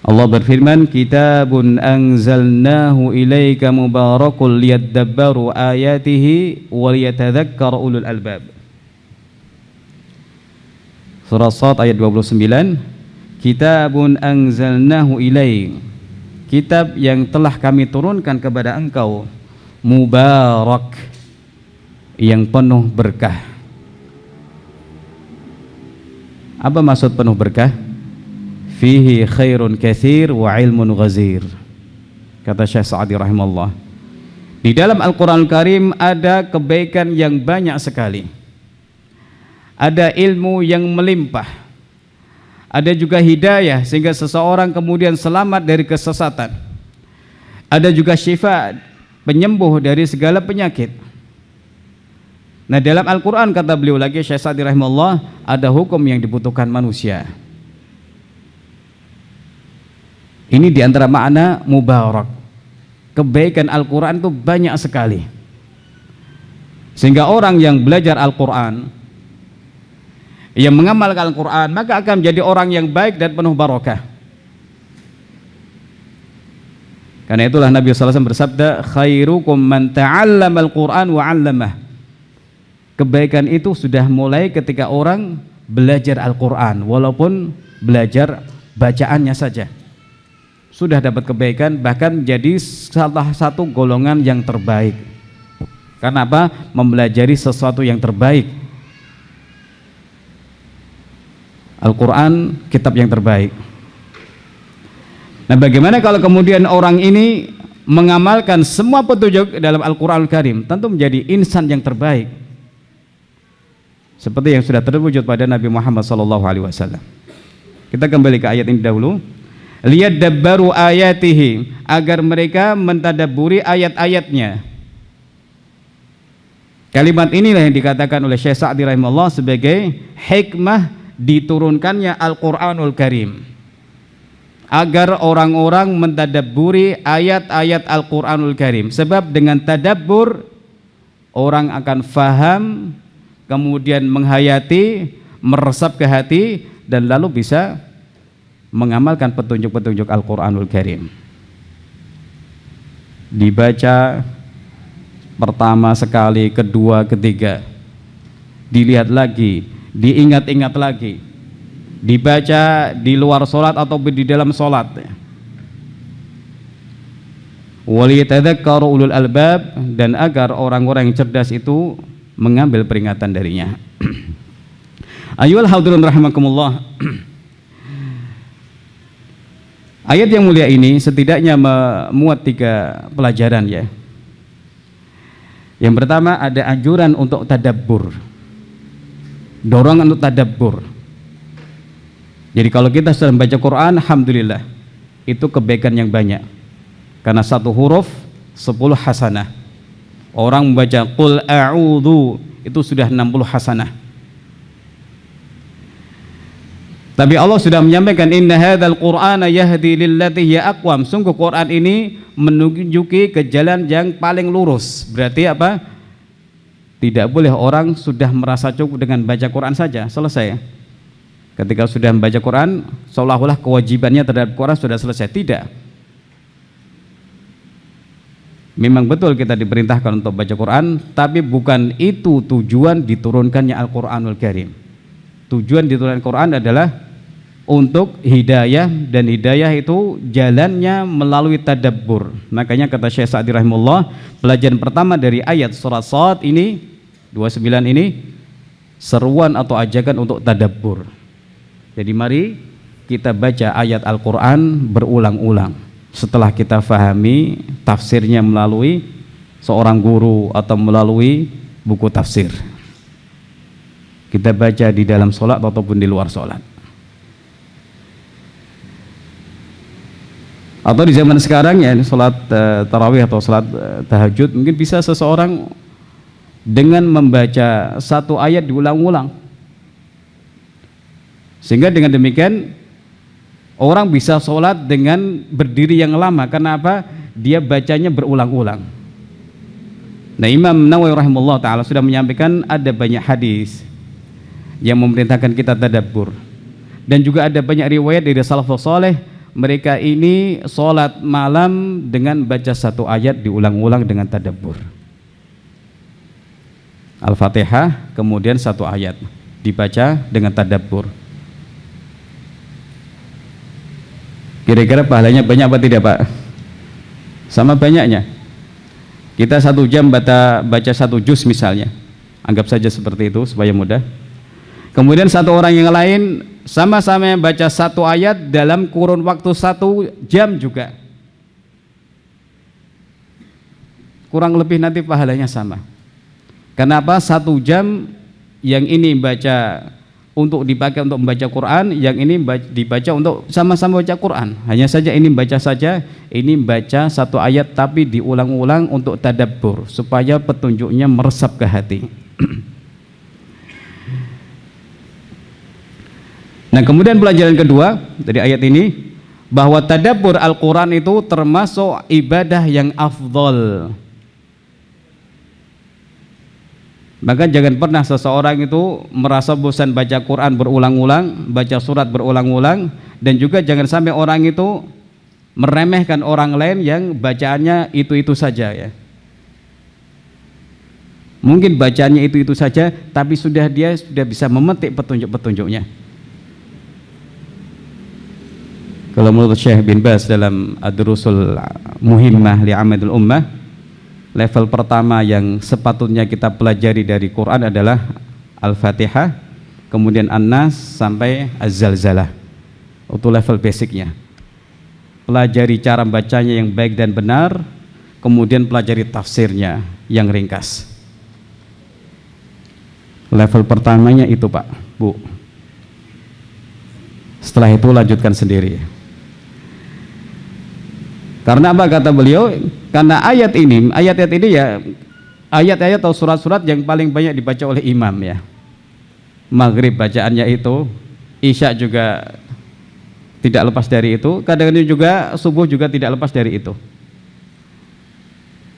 Allah berfirman, kitabun anzalnahu ilaika mubarakul liyadabbaru ayatihi waliyatadzakkar ulul albab. Surah Shad ayat 29, kitabun anzalnahu ilaik, kitab yang telah kami turunkan kepada engkau, mubarak, yang penuh berkah. Apa maksud penuh berkah? Fihi khairun katsir wa ilmun ghazir, kata Syekh Sa'di rahimahullah. Di dalam Al-Qur'anul Karim ada kebaikan yang banyak sekali, ada ilmu yang melimpah, ada juga hidayah sehingga seseorang kemudian selamat dari kesesatan, ada juga syifa, penyembuh dari segala penyakit. Nah, dalam Al-Quran, kata beliau lagi Syekh Sa'di rahimahullah, ada hukum yang dibutuhkan manusia. Ini diantara makna mubarak. Kebaikan Al-Quran itu banyak sekali, sehingga orang yang belajar Al-Quran, yang mengamalkan Al-Quran, maka akan menjadi orang yang baik dan penuh barakah. Karena itulah Nabi SAW bersabda, khairukum man ta'allama Al-Quran wa 'allamah. Kebaikan itu sudah mulai ketika orang belajar Al-Quran, walaupun belajar bacaannya saja sudah dapat kebaikan, bahkan menjadi salah satu golongan yang terbaik. Karena apa? Mempelajari sesuatu yang terbaik. Al-Quran kitab yang terbaik. Nah, bagaimana kalau kemudian orang ini mengamalkan semua petunjuk dalam Al-Quran Al-Karim? Tentu menjadi insan yang terbaik, seperti yang sudah terwujud pada Nabi Muhammad SAW. Kita kembali ke ayat ini dahulu. Liyadabbaru ayatihi, agar mereka mentadabburi ayat-ayatnya. Kalimat inilah yang dikatakan oleh Syekh Sa'di rahimahullah sebagai hikmah diturunkannya Al-Qur'anul Karim, agar orang-orang mentadabburi ayat-ayat Al-Qur'anul Karim. Sebab dengan tadabbur orang akan faham, kemudian menghayati, meresap ke hati, dan lalu bisa mengamalkan petunjuk-petunjuk Al-Quranul Karim. Dibaca pertama sekali, kedua, ketiga, dilihat lagi, diingat-ingat lagi, dibaca di luar sholat atau di dalam sholat. Waliyatadzakkaru ulul albab, dan agar orang-orang yang cerdas itu mengambil peringatan darinya. Ayyuhal hadirin rahimakumullah. Ayat yang mulia ini setidaknya memuat 3 pelajaran ya. Yang pertama, ada anjuran untuk tadabbur, dorongan untuk tadabbur. Jadi kalau kita sedang baca Quran, alhamdulillah, itu kebaikan yang banyak, karena 1 huruf 10 hasanah. Orang membaca qul a'udzu itu sudah 60 hasanah. Tapi Allah sudah menyampaikan inna hadzal qur'ana yahdi lillati hiya aqwam. Sungguh Quran ini menunjuki ke jalan yang paling lurus. Berarti apa? Tidak boleh orang sudah merasa cukup dengan baca Quran saja, selesai. Ketika sudah membaca Quran, seolah-olah kewajibannya terhadap Quran sudah selesai. Tidak. Memang betul kita diperintahkan untuk baca Quran, tapi bukan itu tujuan diturunkannya Al-Quranul Karim. Tujuan diturunkan Quran adalah untuk hidayah, dan hidayah itu jalannya melalui tadabbur. Makanya kata Syekh Sa'di rahimahullah, pelajaran pertama dari ayat surat Shad ini 29 ini seruan atau ajakan untuk tadabbur. Jadi mari kita baca ayat Al-Quran berulang-ulang. Setelah kita fahami tafsirnya melalui seorang guru atau melalui buku tafsir, kita baca di dalam sholat ataupun di luar sholat. Atau di zaman sekarang ya, sholat tarawih atau sholat tahajud, mungkin bisa seseorang dengan membaca 1 ayat diulang-ulang, sehingga dengan demikian orang bisa sholat dengan berdiri yang lama. Karena apa? Dia bacanya berulang-ulang. Nah, Imam Nawawi rahimahullah ta'ala sudah menyampaikan ada banyak hadis yang memerintahkan kita tadabbur, dan juga ada banyak riwayat dari salafus saleh, mereka ini sholat malam dengan baca 1 ayat diulang-ulang dengan tadabbur. Al-Fatihah, kemudian 1 ayat dibaca dengan tadabbur. Kira-kira pahalanya banyak apa tidak, Pak? Sama banyaknya. Kita 1 jam baca 1 juz misalnya, anggap saja seperti itu supaya mudah. Kemudian 1 orang yang lain sama-sama baca 1 ayat dalam kurun waktu 1 jam juga, kurang lebih nanti pahalanya sama. Kenapa? 1 jam yang ini baca untuk dipakai untuk membaca Quran, yang ini dibaca untuk sama-sama baca Quran. Hanya saja ini baca saja, ini baca 1 ayat tapi diulang-ulang untuk tadabbur supaya petunjuknya meresap ke hati. Nah, kemudian pelajaran kedua dari ayat ini, bahwa tadabbur Al-Quran itu termasuk ibadah yang afdol. Maka jangan pernah seseorang itu merasa bosan baca Quran berulang-ulang, baca surat berulang-ulang, dan juga jangan sampai orang itu meremehkan orang lain yang bacaannya itu-itu saja ya. Mungkin bacaannya itu-itu saja, tapi dia sudah bisa memetik petunjuk-petunjuknya. Kalau menurut Syekh bin Baz dalam Ad-Durusul Muhimmah li'amadul ummah, level pertama yang sepatutnya kita pelajari dari Quran adalah Al-Fatihah, kemudian An-Nas sampai Az-Zalzalah. Itu level basicnya. Pelajari cara bacanya yang baik dan benar, kemudian pelajari tafsirnya yang ringkas. Level pertamanya itu, Pak, Bu. Setelah itu lanjutkan sendiri. Karena apa kata beliau? Karena ayat ini ya ayat-ayat atau surat-surat yang paling banyak dibaca oleh imam ya. Maghrib bacaannya itu, Isya juga tidak lepas dari itu, kadang-kadang juga subuh juga tidak lepas dari itu.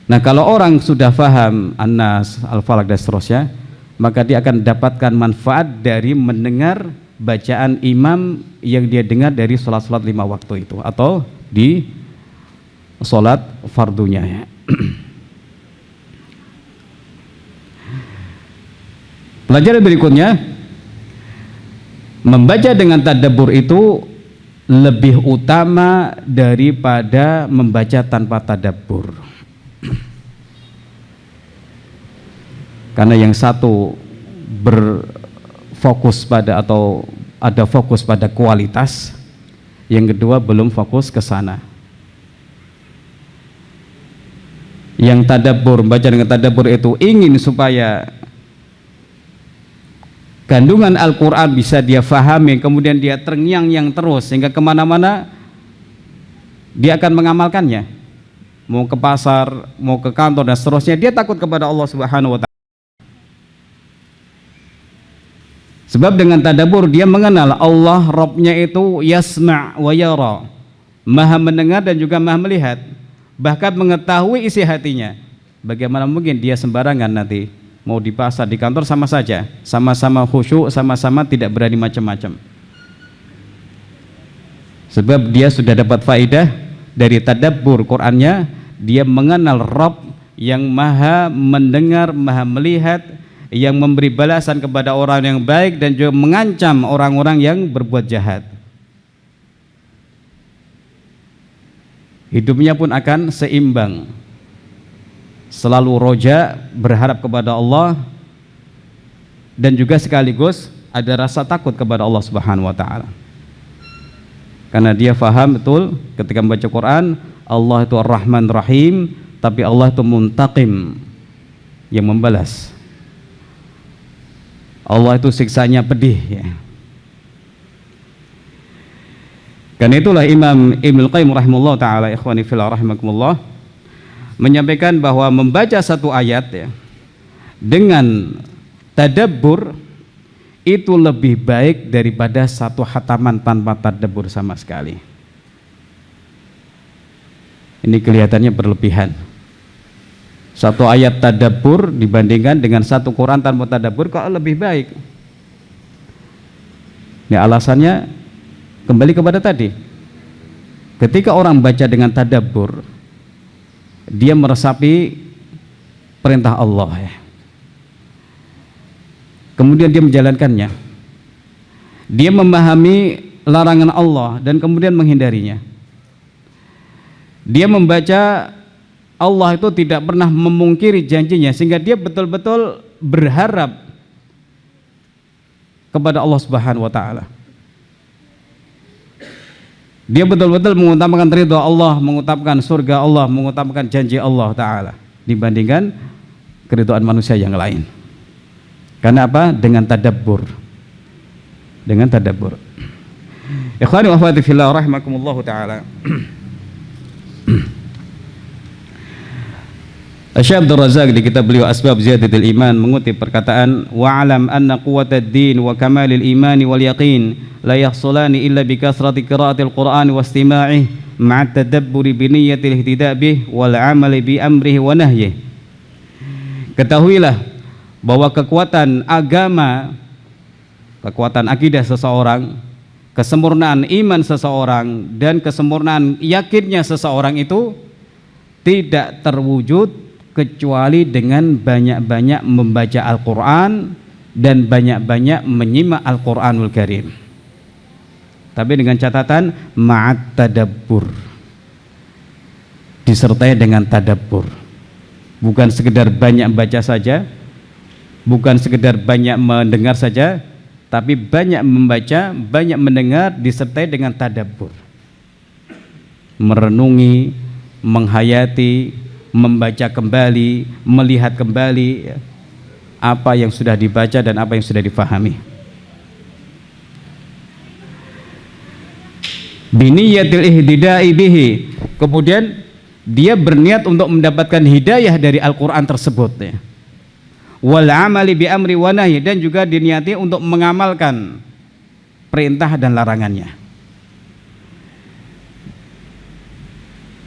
Nah, kalau orang sudah faham An-Nas, Al-Falaq dan seterusnya, maka dia akan dapatkan manfaat dari mendengar bacaan imam yang dia dengar dari sholat-sholat 5 waktu itu atau di sholat fardunya ya. Pelajaran berikutnya, membaca dengan tadabbur itu lebih utama daripada membaca tanpa tadabbur. Karena yang satu berfokus pada atau ada fokus pada kualitas, yang kedua belum fokus ke sana. Yang tadabbur, membaca dengan tadabbur itu ingin supaya kandungan Al-Quran bisa dia fahami, kemudian dia terngiang-ngiang terus sehingga kemana-mana dia akan mengamalkannya, mau ke pasar, mau ke kantor dan seterusnya, dia takut kepada Allah Subhanahu wa Ta'ala. Sebab dengan tadabbur dia mengenal Allah, Rabbnya itu yasma' wa yara, maha mendengar dan juga maha melihat, bahkan mengetahui isi hatinya. Bagaimana mungkin dia sembarangan nanti, mau di pasar, di kantor sama saja, sama-sama khusyuk, sama-sama tidak berani macam-macam. Sebab dia sudah dapat faedah dari tadabbur Qur'annya, dia mengenal Rabb yang maha mendengar, maha melihat, yang memberi balasan kepada orang yang baik dan juga mengancam orang-orang yang berbuat jahat. Hidupnya pun akan seimbang, selalu roja, berharap kepada Allah, dan juga sekaligus ada rasa takut kepada Allah Subhanahu wa Ta'ala. Karena dia faham betul ketika membaca Quran, Allah itu Ar-Rahman Rahim, tapi Allah itu Muntaqim, yang membalas. Allah itu siksanya pedih ya. Karena itulah Imam Ibnul Qayyim rahimahullah ta'ala, ikhwani fillah rahimakumullah, menyampaikan bahwa membaca satu ayat ya, dengan tadabbur itu lebih baik daripada satu khataman tanpa tadabbur sama sekali. Ini kelihatannya berlebihan. Satu ayat tadabbur dibandingkan dengan satu Quran tanpa tadabbur kok lebih baik. Ini alasannya kembali kepada tadi. Ketika orang baca dengan tadabbur, dia meresapi perintah Allah ya. Kemudian dia menjalankannya. Dia memahami larangan Allah dan kemudian menghindarinya. Dia membaca Allah itu tidak pernah memungkiri janjinya, sehingga dia betul-betul berharap kepada Allah Subhanahu wa Ta'ala. Dia betul-betul mengutamakan ridha Allah, mengutamakan surga Allah, mengutamakan janji Allah Ta'ala dibandingkan keridhaan manusia yang lain. Karena apa? Dengan tadabbur. Dengan tadabbur. Ikhwani wa akhwati fillah rahimakumullah ta'ala. Syekh Abdul Razak di kitab beliau Asbab Ziyadatil Iman mengutip perkataan wa'alam anna quwwatad din wa kamalil imani wal yaqin la yahsulani illa bi kasrati qiraatil Qur'an wa istima'ih ma'a tadabburi bi niyyatil ihtidaa' bih wal 'amali bi amrihi wa nahyih. Ketahuilah bahwa kekuatan agama, kekuatan akidah seseorang, kesempurnaan iman seseorang dan kesempurnaan yakinnya seseorang itu tidak terwujud kecuali dengan banyak-banyak membaca Al-Quran dan banyak-banyak menyimak Al-Quranul Karim, tapi dengan catatan ma'at tadabbur, disertai dengan tadabbur. Bukan sekedar banyak baca saja, bukan sekedar banyak mendengar saja, tapi banyak membaca, banyak mendengar disertai dengan tadabbur, merenungi, menghayati, membaca kembali, melihat kembali apa yang sudah dibaca dan apa yang sudah difahami. Biniyatil ihtida'i bihi, kemudian dia berniat untuk mendapatkan hidayah dari Al-Quran tersebut ya. Wal amali bi amri wa nahyi, dan juga diniati untuk mengamalkan perintah dan larangannya.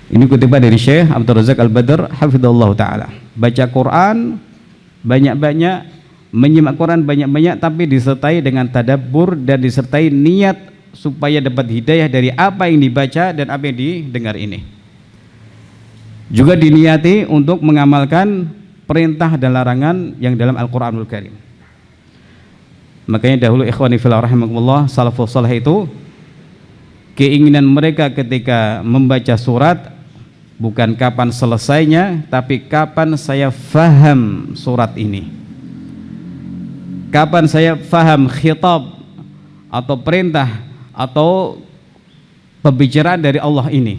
Ini kutipan dari Syekh Abdul Razak Al-Badr hafizallahu taala. Baca Quran banyak-banyak, menyimak Quran banyak-banyak, tapi disertai dengan tadabbur dan disertai niat supaya dapat hidayah dari apa yang dibaca dan apa yang didengar ini. Juga diniati untuk mengamalkan perintah dan larangan yang dalam Al-Qur'anul Karim. Makanya dahulu ikhwani fillah rahimakumullah, salafus saleh itu keinginan mereka ketika membaca surat bukan kapan selesainya, tapi kapan saya faham surat ini, kapan saya faham khitab atau perintah atau pembicaraan dari Allah ini.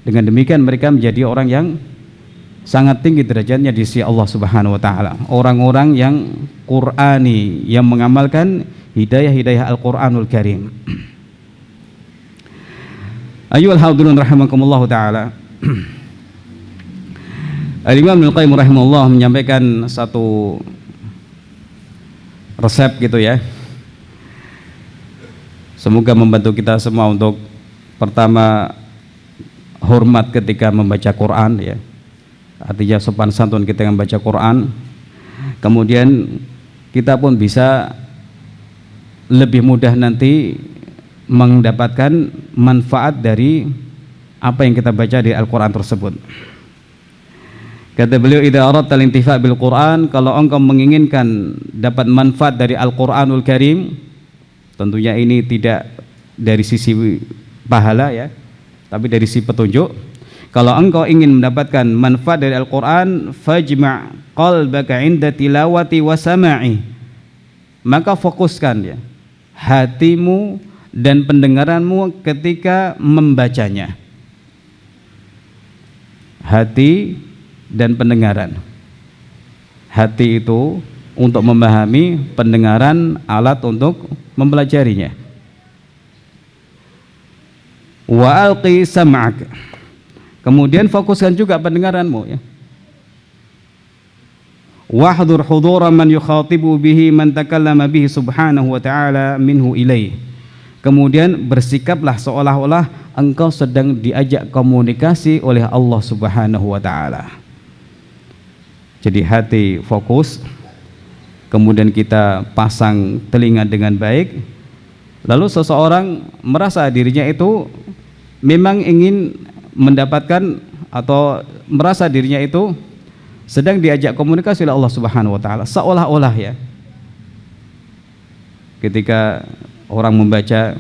Dengan demikian mereka menjadi orang yang sangat tinggi derajatnya di sisi Allah Subhanahu wa taala, orang-orang yang Qur'ani, yang mengamalkan hidayah Al-Qur'anul Karim. Ayyuhal hadirin rahimakumullah taala. Al-Imam Ibnu Qayyim rahimahullah menyampaikan satu resep gitu ya. Semoga membantu kita semua untuk pertama hormat ketika membaca Quran ya. Artinya sopan santun kita membaca Quran. Kemudian kita pun bisa lebih mudah nanti mendapatkan manfaat dari apa yang kita baca di Al-Quran tersebut. Kata beliau, idza aradta al-intifa' bil Quran, kalau engkau menginginkan dapat manfaat dari Al-Quranul Karim, tentunya ini tidak dari sisi pahala ya, tapi dari sisi petunjuk. Kalau engkau ingin mendapatkan manfaat dari Al-Quran, fajma' qalbaka 'inda tilawati wa sama'i, maka fokuskan ya hatimu dan pendengaranmu ketika membacanya. Hati dan pendengaran. Hati itu untuk memahami, pendengaran alat untuk mempelajarinya. Wa alqi sam'ak, kemudian fokuskan juga pendengaranmu ya. Wahdur hudura man yukhatibu bihi man takallama bihi subhanahu wa ta'ala minhu ilaih. Kemudian bersikaplah seolah-olah engkau sedang diajak komunikasi oleh Allah Subhanahu wa taala. Jadi hati fokus, kemudian kita pasang telinga dengan baik. Lalu seseorang merasa dirinya itu memang ingin mendapatkan atau merasa dirinya itu sedang diajak komunikasi oleh Allah Subhanahu wa taala, seolah-olah ya. Ketika orang membaca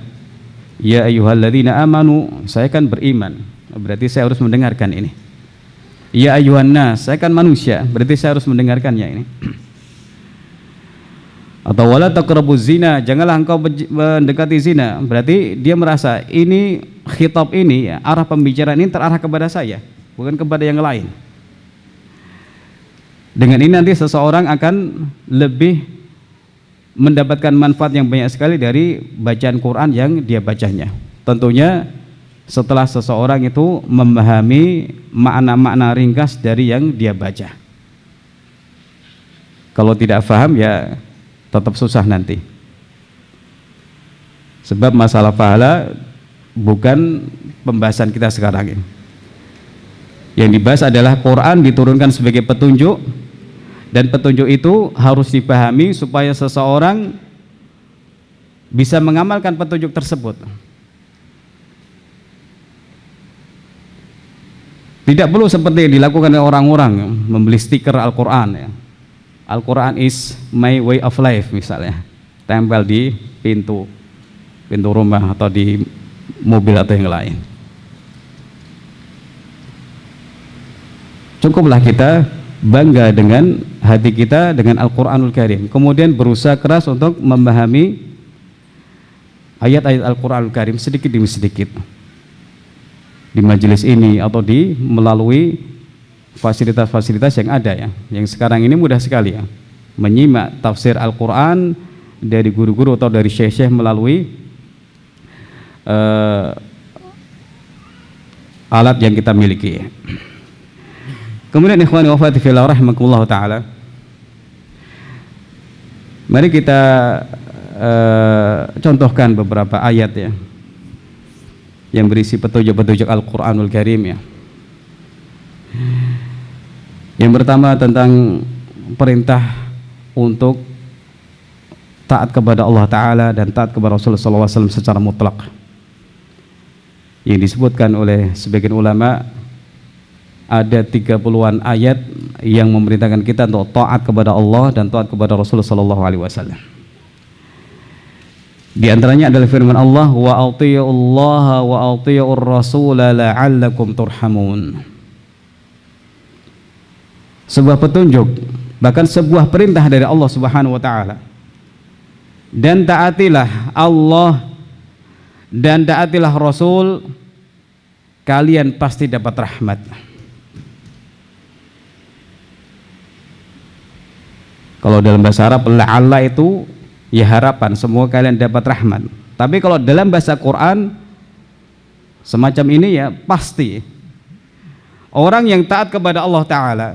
ya ayyuhalladzina amanu, saya kan beriman, berarti saya harus mendengarkan ini. Ya ayyuhan nas, saya kan manusia, berarti saya harus mendengarkannya ini. Atau wala taqrabuz zina, janganlah engkau mendekati zina, berarti dia merasa ini khitab ini ya, arah pembicaraan ini terarah kepada saya, bukan kepada yang lain. Dengan ini nanti seseorang akan lebih mendapatkan manfaat yang banyak sekali dari bacaan Quran yang dia bacanya. Tentunya setelah seseorang itu memahami makna-makna ringkas dari yang dia baca. Kalau tidak paham ya tetap susah nanti. Sebab masalah pahala bukan pembahasan kita sekarang ini. Yang dibahas adalah Quran diturunkan sebagai petunjuk, dan petunjuk itu harus dipahami supaya seseorang bisa mengamalkan petunjuk tersebut. Tidak perlu seperti yang dilakukan oleh orang-orang membeli stiker Al-Quran ya. Al-Quran is my way of life misalnya, tempel di pintu rumah atau di mobil atau yang lain. Cukuplah kita bangga dengan hati kita dengan Al-Quranul Karim, kemudian berusaha keras untuk memahami ayat-ayat Al-Quranul Karim sedikit demi sedikit di majelis ini atau melalui fasilitas-fasilitas yang ada ya, yang sekarang ini mudah sekali ya, menyimak tafsir Al-Quran dari guru-guru atau dari syekh-syekh melalui alat yang kita miliki. Kemudian ikhwani wa akhwati fillah rahimakumullah taala, mari kita contohkan beberapa ayat ya yang berisi petunjuk-petunjuk Al-Quranul Karim ya. Yang pertama tentang perintah untuk taat kepada Allah Ta'ala dan taat kepada Rasulullah SAW secara mutlak, yang disebutkan oleh sebagian ulama ada 30-an ayat yang memerintahkan kita untuk taat kepada Allah dan taat kepada Rasulullah SAW. Di antaranya adalah firman Allah, wa athi'ullaha wa athi'ur rasula la'allakum turhamun. Sebuah petunjuk, bahkan sebuah perintah dari Allah Subhanahu wa taala. Dan taatilah Allah dan taatilah Rasul, kalian pasti dapat rahmat. Kalau dalam bahasa Arab la'alla itu ya harapan, semua kalian dapat rahmat. Tapi kalau dalam bahasa Quran semacam ini ya pasti. Orang yang taat kepada Allah Ta'ala,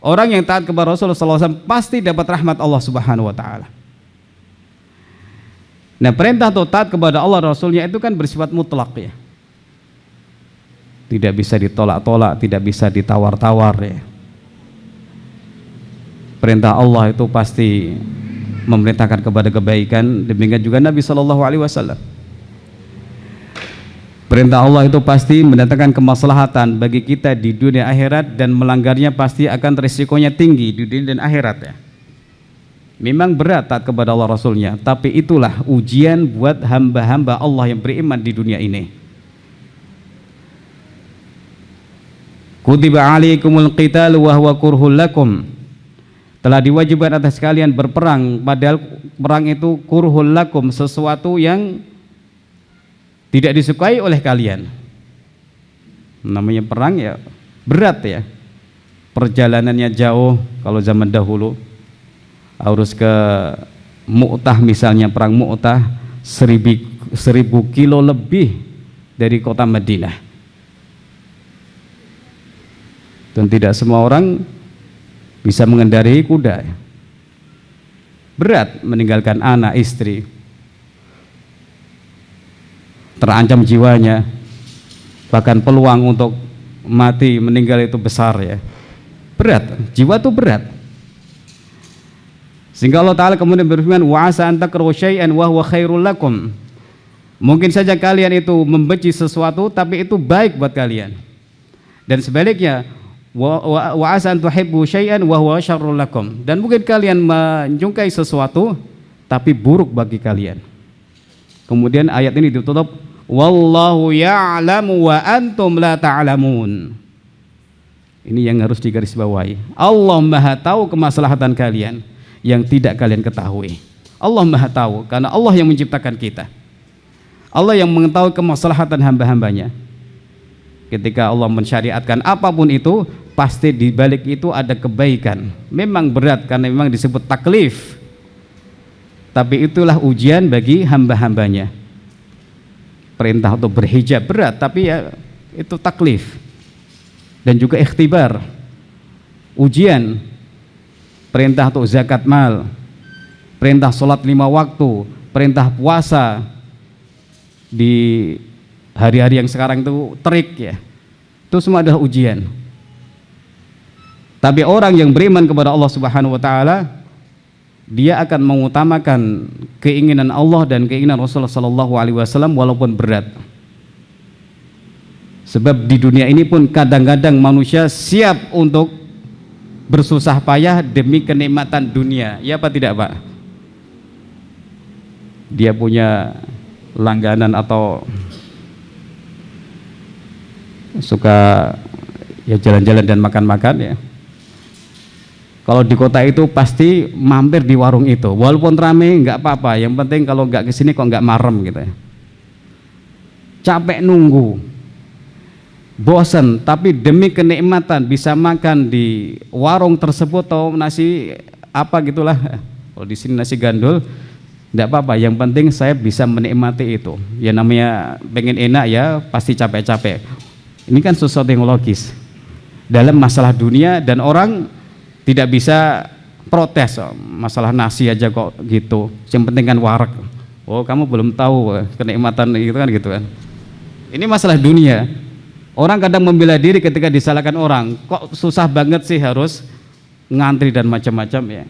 orang yang taat kepada Rasulullah SAW pasti dapat rahmat Allah Subhanahu wa Ta'ala. Nah, perintah untuk taat kepada Allah Rasulnya itu kan bersifat mutlak ya, tidak bisa ditolak-tolak, tidak bisa ditawar-tawar ya. Perintah Allah itu pasti memerintahkan kepada kebaikan, demikian juga Nabi SAW. Perintah Allah itu pasti mendatangkan kemaslahatan bagi kita di dunia akhirat, dan melanggarnya pasti akan resikonya tinggi di dunia dan akhirat ya. Memang berat taat kepada Allah Rasulnya, tapi itulah ujian buat hamba-hamba Allah yang beriman di dunia ini. Kutiba alaikumul qital wa huwa kurhul lakum. Telah diwajibkan atas kalian berperang, padahal perang itu kurhul lakum, sesuatu yang tidak disukai oleh kalian. Namanya perang ya berat ya, perjalanannya jauh. Kalau zaman dahulu harus ke Mu'tah misalnya, perang Mu'tah 1000 kilo lebih dari kota Madinah, dan tidak semua orang bisa mengendarai kuda. Berat meninggalkan anak, istri, terancam jiwanya, bahkan peluang untuk mati, meninggal itu besar ya. Berat, jiwa itu berat. Sehingga Allah Ta'ala kemudian berfirman, wa asa an takrahu syai'an wa huwa khairul lakum. Mungkin saja kalian itu membenci sesuatu tapi itu baik buat kalian, dan sebaliknya wa asa an tuhibbu syai'an wa huwa syarrul lakum, dan mungkin kalian menyukai sesuatu tapi buruk bagi kalian. Kemudian ayat ini ditutup, wallahu ya'lamu wa antum la ta'lamun. Ini yang harus digarisbawahi. Allah Maha tahu kemaslahatan kalian yang tidak kalian ketahui. Allah Maha tahu karena Allah yang menciptakan kita. Allah yang mengetahui kemaslahatan hamba-hambanya. Ketika Allah mensyariatkan apapun itu, pasti di balik itu ada kebaikan. Memang berat karena memang disebut taklif, tapi itulah ujian bagi hamba-hambanya. Perintah untuk berhijab berat, tapi ya itu taklif dan juga ikhtibar, ujian. Perintah untuk zakat mal, perintah sholat 5 waktu, perintah puasa di hari-hari yang sekarang itu terik ya, itu semua adalah ujian. Tapi orang yang beriman kepada Allah Subhanahu wa taala, dia akan mengutamakan keinginan Allah dan keinginan Rasulullah sallallahu alaihi wasallam walaupun berat. Sebab di dunia ini pun kadang-kadang manusia siap untuk bersusah payah demi kenikmatan dunia. Ya apa tidak, Pak? Dia punya langganan atau suka ya jalan-jalan dan makan-makan ya. Kalau di kota itu pasti mampir di warung itu, walaupun rame nggak apa-apa, yang penting kalau nggak kesini kok nggak marem gitu ya. Capek nunggu, bosan, tapi demi kenikmatan bisa makan di warung tersebut atau nasi apa gitulah. Kalau di sini nasi gandul, nggak apa-apa, yang penting saya bisa menikmati itu. Ya namanya pengen enak ya, pasti capek-capek. Ini kan sesuatu yang logis dalam masalah dunia, dan orang tidak bisa protes, oh, masalah nasi aja kok gitu, yang penting kan wareg. Oh kamu belum tahu kenikmatan itu kan gitu kan. Ini masalah dunia. Orang kadang membela diri ketika disalahkan orang, kok susah banget sih harus ngantri dan macam-macam ya.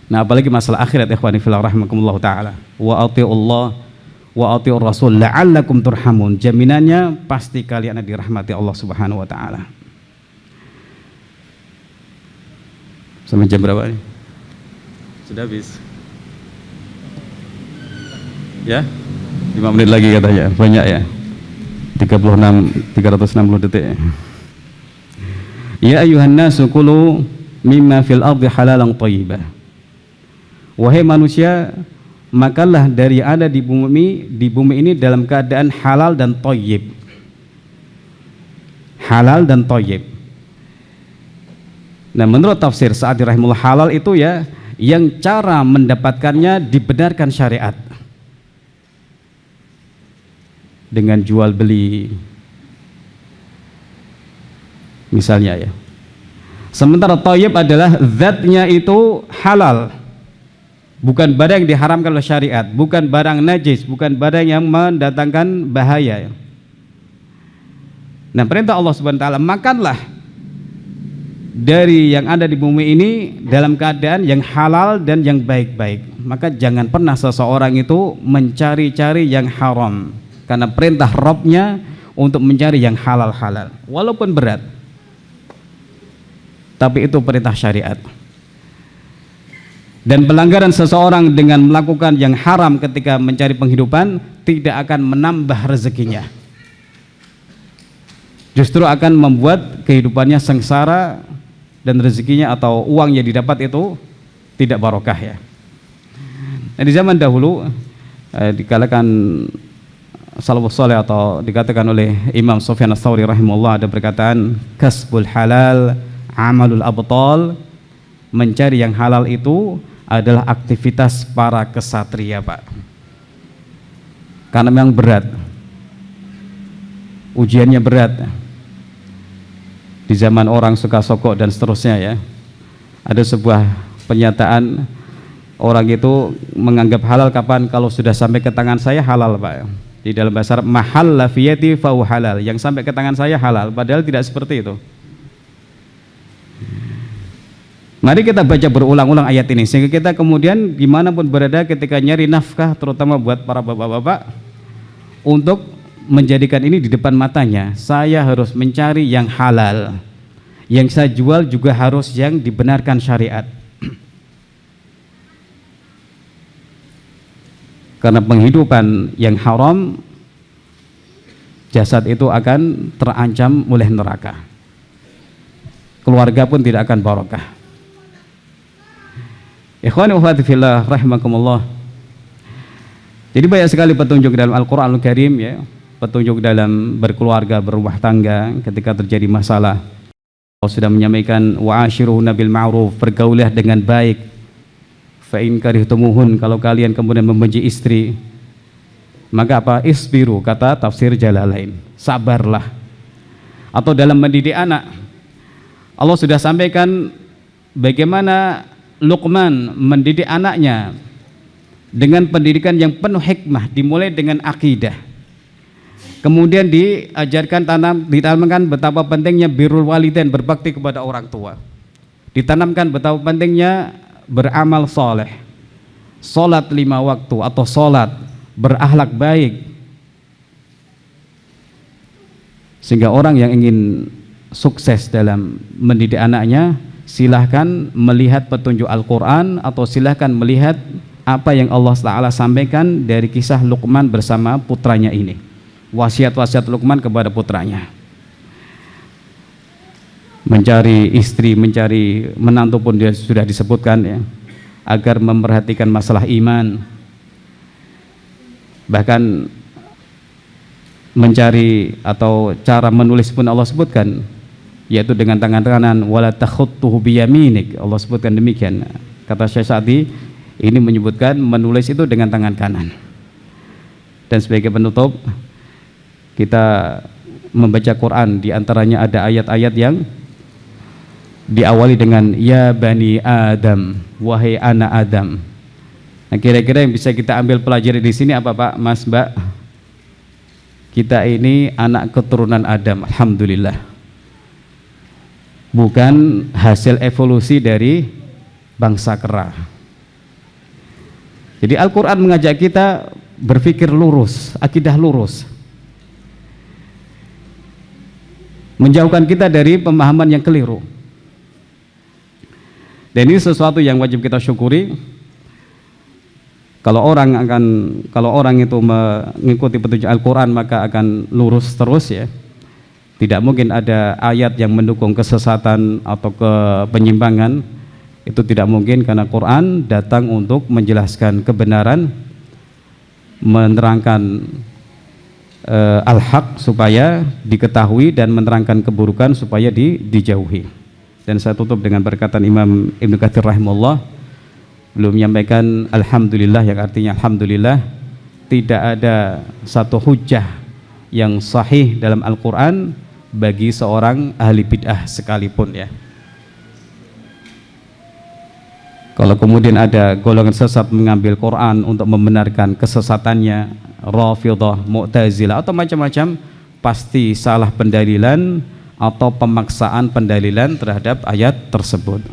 Nah, apalagi masalah akhirat, ikhwani fillah rahimakumullah taala. Wa atiullah wa atiur rasul la'allakum turhamun. Jaminannya pasti kalian dirahmati Allah Subhanahu wa taala. Sampai jam berapa nih? Sudah habis. Ya? 5 menit lagi katanya. Banyak ya. 360 detik. Ya ayuhan nasu kulu mimma fil ardi halalan thayyibah. Wahai manusia, makanlah dari ada di bumi ini dalam keadaan halal dan thayyib. Halal dan thayyib. Nah, menurut tafsir Sa'di rahimahullah, halal itu ya yang cara mendapatkannya dibenarkan syariat. Dengan jual beli misalnya ya. Sementara thayyib adalah zatnya itu halal, bukan barang yang diharamkan oleh syariat, bukan barang najis, bukan barang yang mendatangkan bahaya. Nah, perintah Allah Subhanahu wa taala, makanlah dari yang ada di bumi ini dalam keadaan yang halal dan yang baik-baik. Maka jangan pernah seseorang itu mencari-cari yang haram, karena perintah Rabbnya untuk mencari yang halal-halal walaupun berat, tapi itu perintah syariat. Dan pelanggaran seseorang dengan melakukan yang haram ketika mencari penghidupan tidak akan menambah rezekinya, justru akan membuat kehidupannya sengsara dan rezekinya atau uang yang didapat itu tidak barokah ya. Nah, di zaman dahulu dikalakan salafus saleh atau dikatakan oleh Imam Sufyan Ats-Tsauri rahimahullah, ada perkataan kasbul halal amalul abtal. Mencari yang halal itu adalah aktivitas para kesatria, Pak. Karena memang berat, ujiannya berat. Di zaman orang suka sokok dan seterusnya ya, ada sebuah pernyataan, orang itu menganggap halal kapan? Kalau sudah sampai ke tangan saya halal, Pak. Di dalam bahasa Arab, mahal lafiyati fahu halal, yang sampai ke tangan saya halal, padahal tidak seperti itu. Mari kita baca berulang-ulang ayat ini sehingga kita kemudian dimanapun berada ketika nyari nafkah, terutama buat para bapak-bapak, untuk menjadikan ini di depan matanya. Saya harus mencari yang halal, yang saya jual juga harus yang dibenarkan syariat. Karena penghidupan yang haram, jasad itu akan terancam oleh neraka, keluarga pun tidak akan barokah. Ikhwani wa akhwati fillah rahimakumullah. Jadi banyak sekali petunjuk dalam Al-Qur'anul Karim ya, petunjuk dalam berkeluarga, berumah tangga ketika terjadi masalah. Allah sudah menyampaikan wa'ashiruhunna bil ma'ruf, bergaulah dengan baik. Fa in karihtumuhun, kalau kalian kemudian membenci istri, maka apa? Isbiru, kata tafsir Jalalain, sabarlah. Atau dalam mendidik anak, Allah sudah sampaikan bagaimana Luqman mendidik anaknya dengan pendidikan yang penuh hikmah, dimulai dengan akidah, kemudian ditanamkan betapa pentingnya birrul walidain, berbakti kepada orang tua, ditanamkan betapa pentingnya beramal soleh, solat 5 waktu atau solat, berakhlak baik, sehingga orang yang ingin sukses dalam mendidik anaknya silahkan melihat petunjuk Al-Quran atau silahkan melihat apa yang Allah Ta'ala sampaikan dari kisah Luqman bersama putranya ini, wasiat-wasiat Luqman kepada putranya. Mencari istri, mencari menantu pun dia sudah disebutkan ya, agar memperhatikan masalah iman. Bahkan mencari atau cara menulis pun Allah sebutkan, yaitu dengan tangan kanan, wala takhuttuhu biyaminik. Allah sebutkan demikian. Kata Syekh Sa'di, ini menyebutkan menulis itu dengan tangan kanan. Dan sebagai penutup, kita membaca Quran, di antaranya ada ayat-ayat yang diawali dengan ya bani Adam, wahai anak Adam. Nah, kira-kira yang bisa kita ambil pelajari di sini apa Pak, Mas, Mbak? kita ini anak keturunan Adam, alhamdulillah, bukan hasil evolusi dari bangsa kera. Jadi Al-Quran mengajak kita berpikir lurus, akidah lurus, menjauhkan kita dari pemahaman yang keliru. Dan ini sesuatu yang wajib kita syukuri. Kalau orang itu mengikuti petunjuk Al-Quran maka akan lurus terus ya. Tidak mungkin ada ayat yang mendukung kesesatan atau penyimpangan. Itu tidak mungkin, karena Quran datang untuk menjelaskan kebenaran, menerangkan al-haq supaya diketahui, dan menerangkan keburukan supaya dijauhi. Dan saya tutup dengan perkataan Imam Ibnu Katsir rahimahullah, beliau menyampaikan alhamdulillah, yang artinya alhamdulillah tidak ada satu hujjah yang sahih dalam Al-Quran bagi seorang ahli bid'ah sekalipun ya. Kalau kemudian ada golongan sesat mengambil Quran untuk membenarkan kesesatannya, Rafidhah, Mu'tazilah atau macam-macam, pasti salah pendalilan atau pemaksaan pendalilan terhadap ayat tersebut.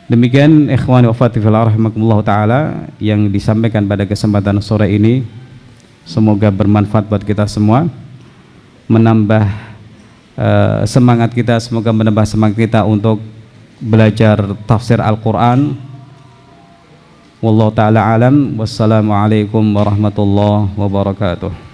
Demikian ikhwani wa akhwati fillah rahimakumullah taala yang disampaikan pada kesempatan sore ini. Semoga bermanfaat buat kita semua, menambah semangat kita, semoga menambah semangat kita untuk belajar tafsir Al-Quran. Wallahu ta'ala alam. Wassalamualaikum warahmatullahi wabarakatuh.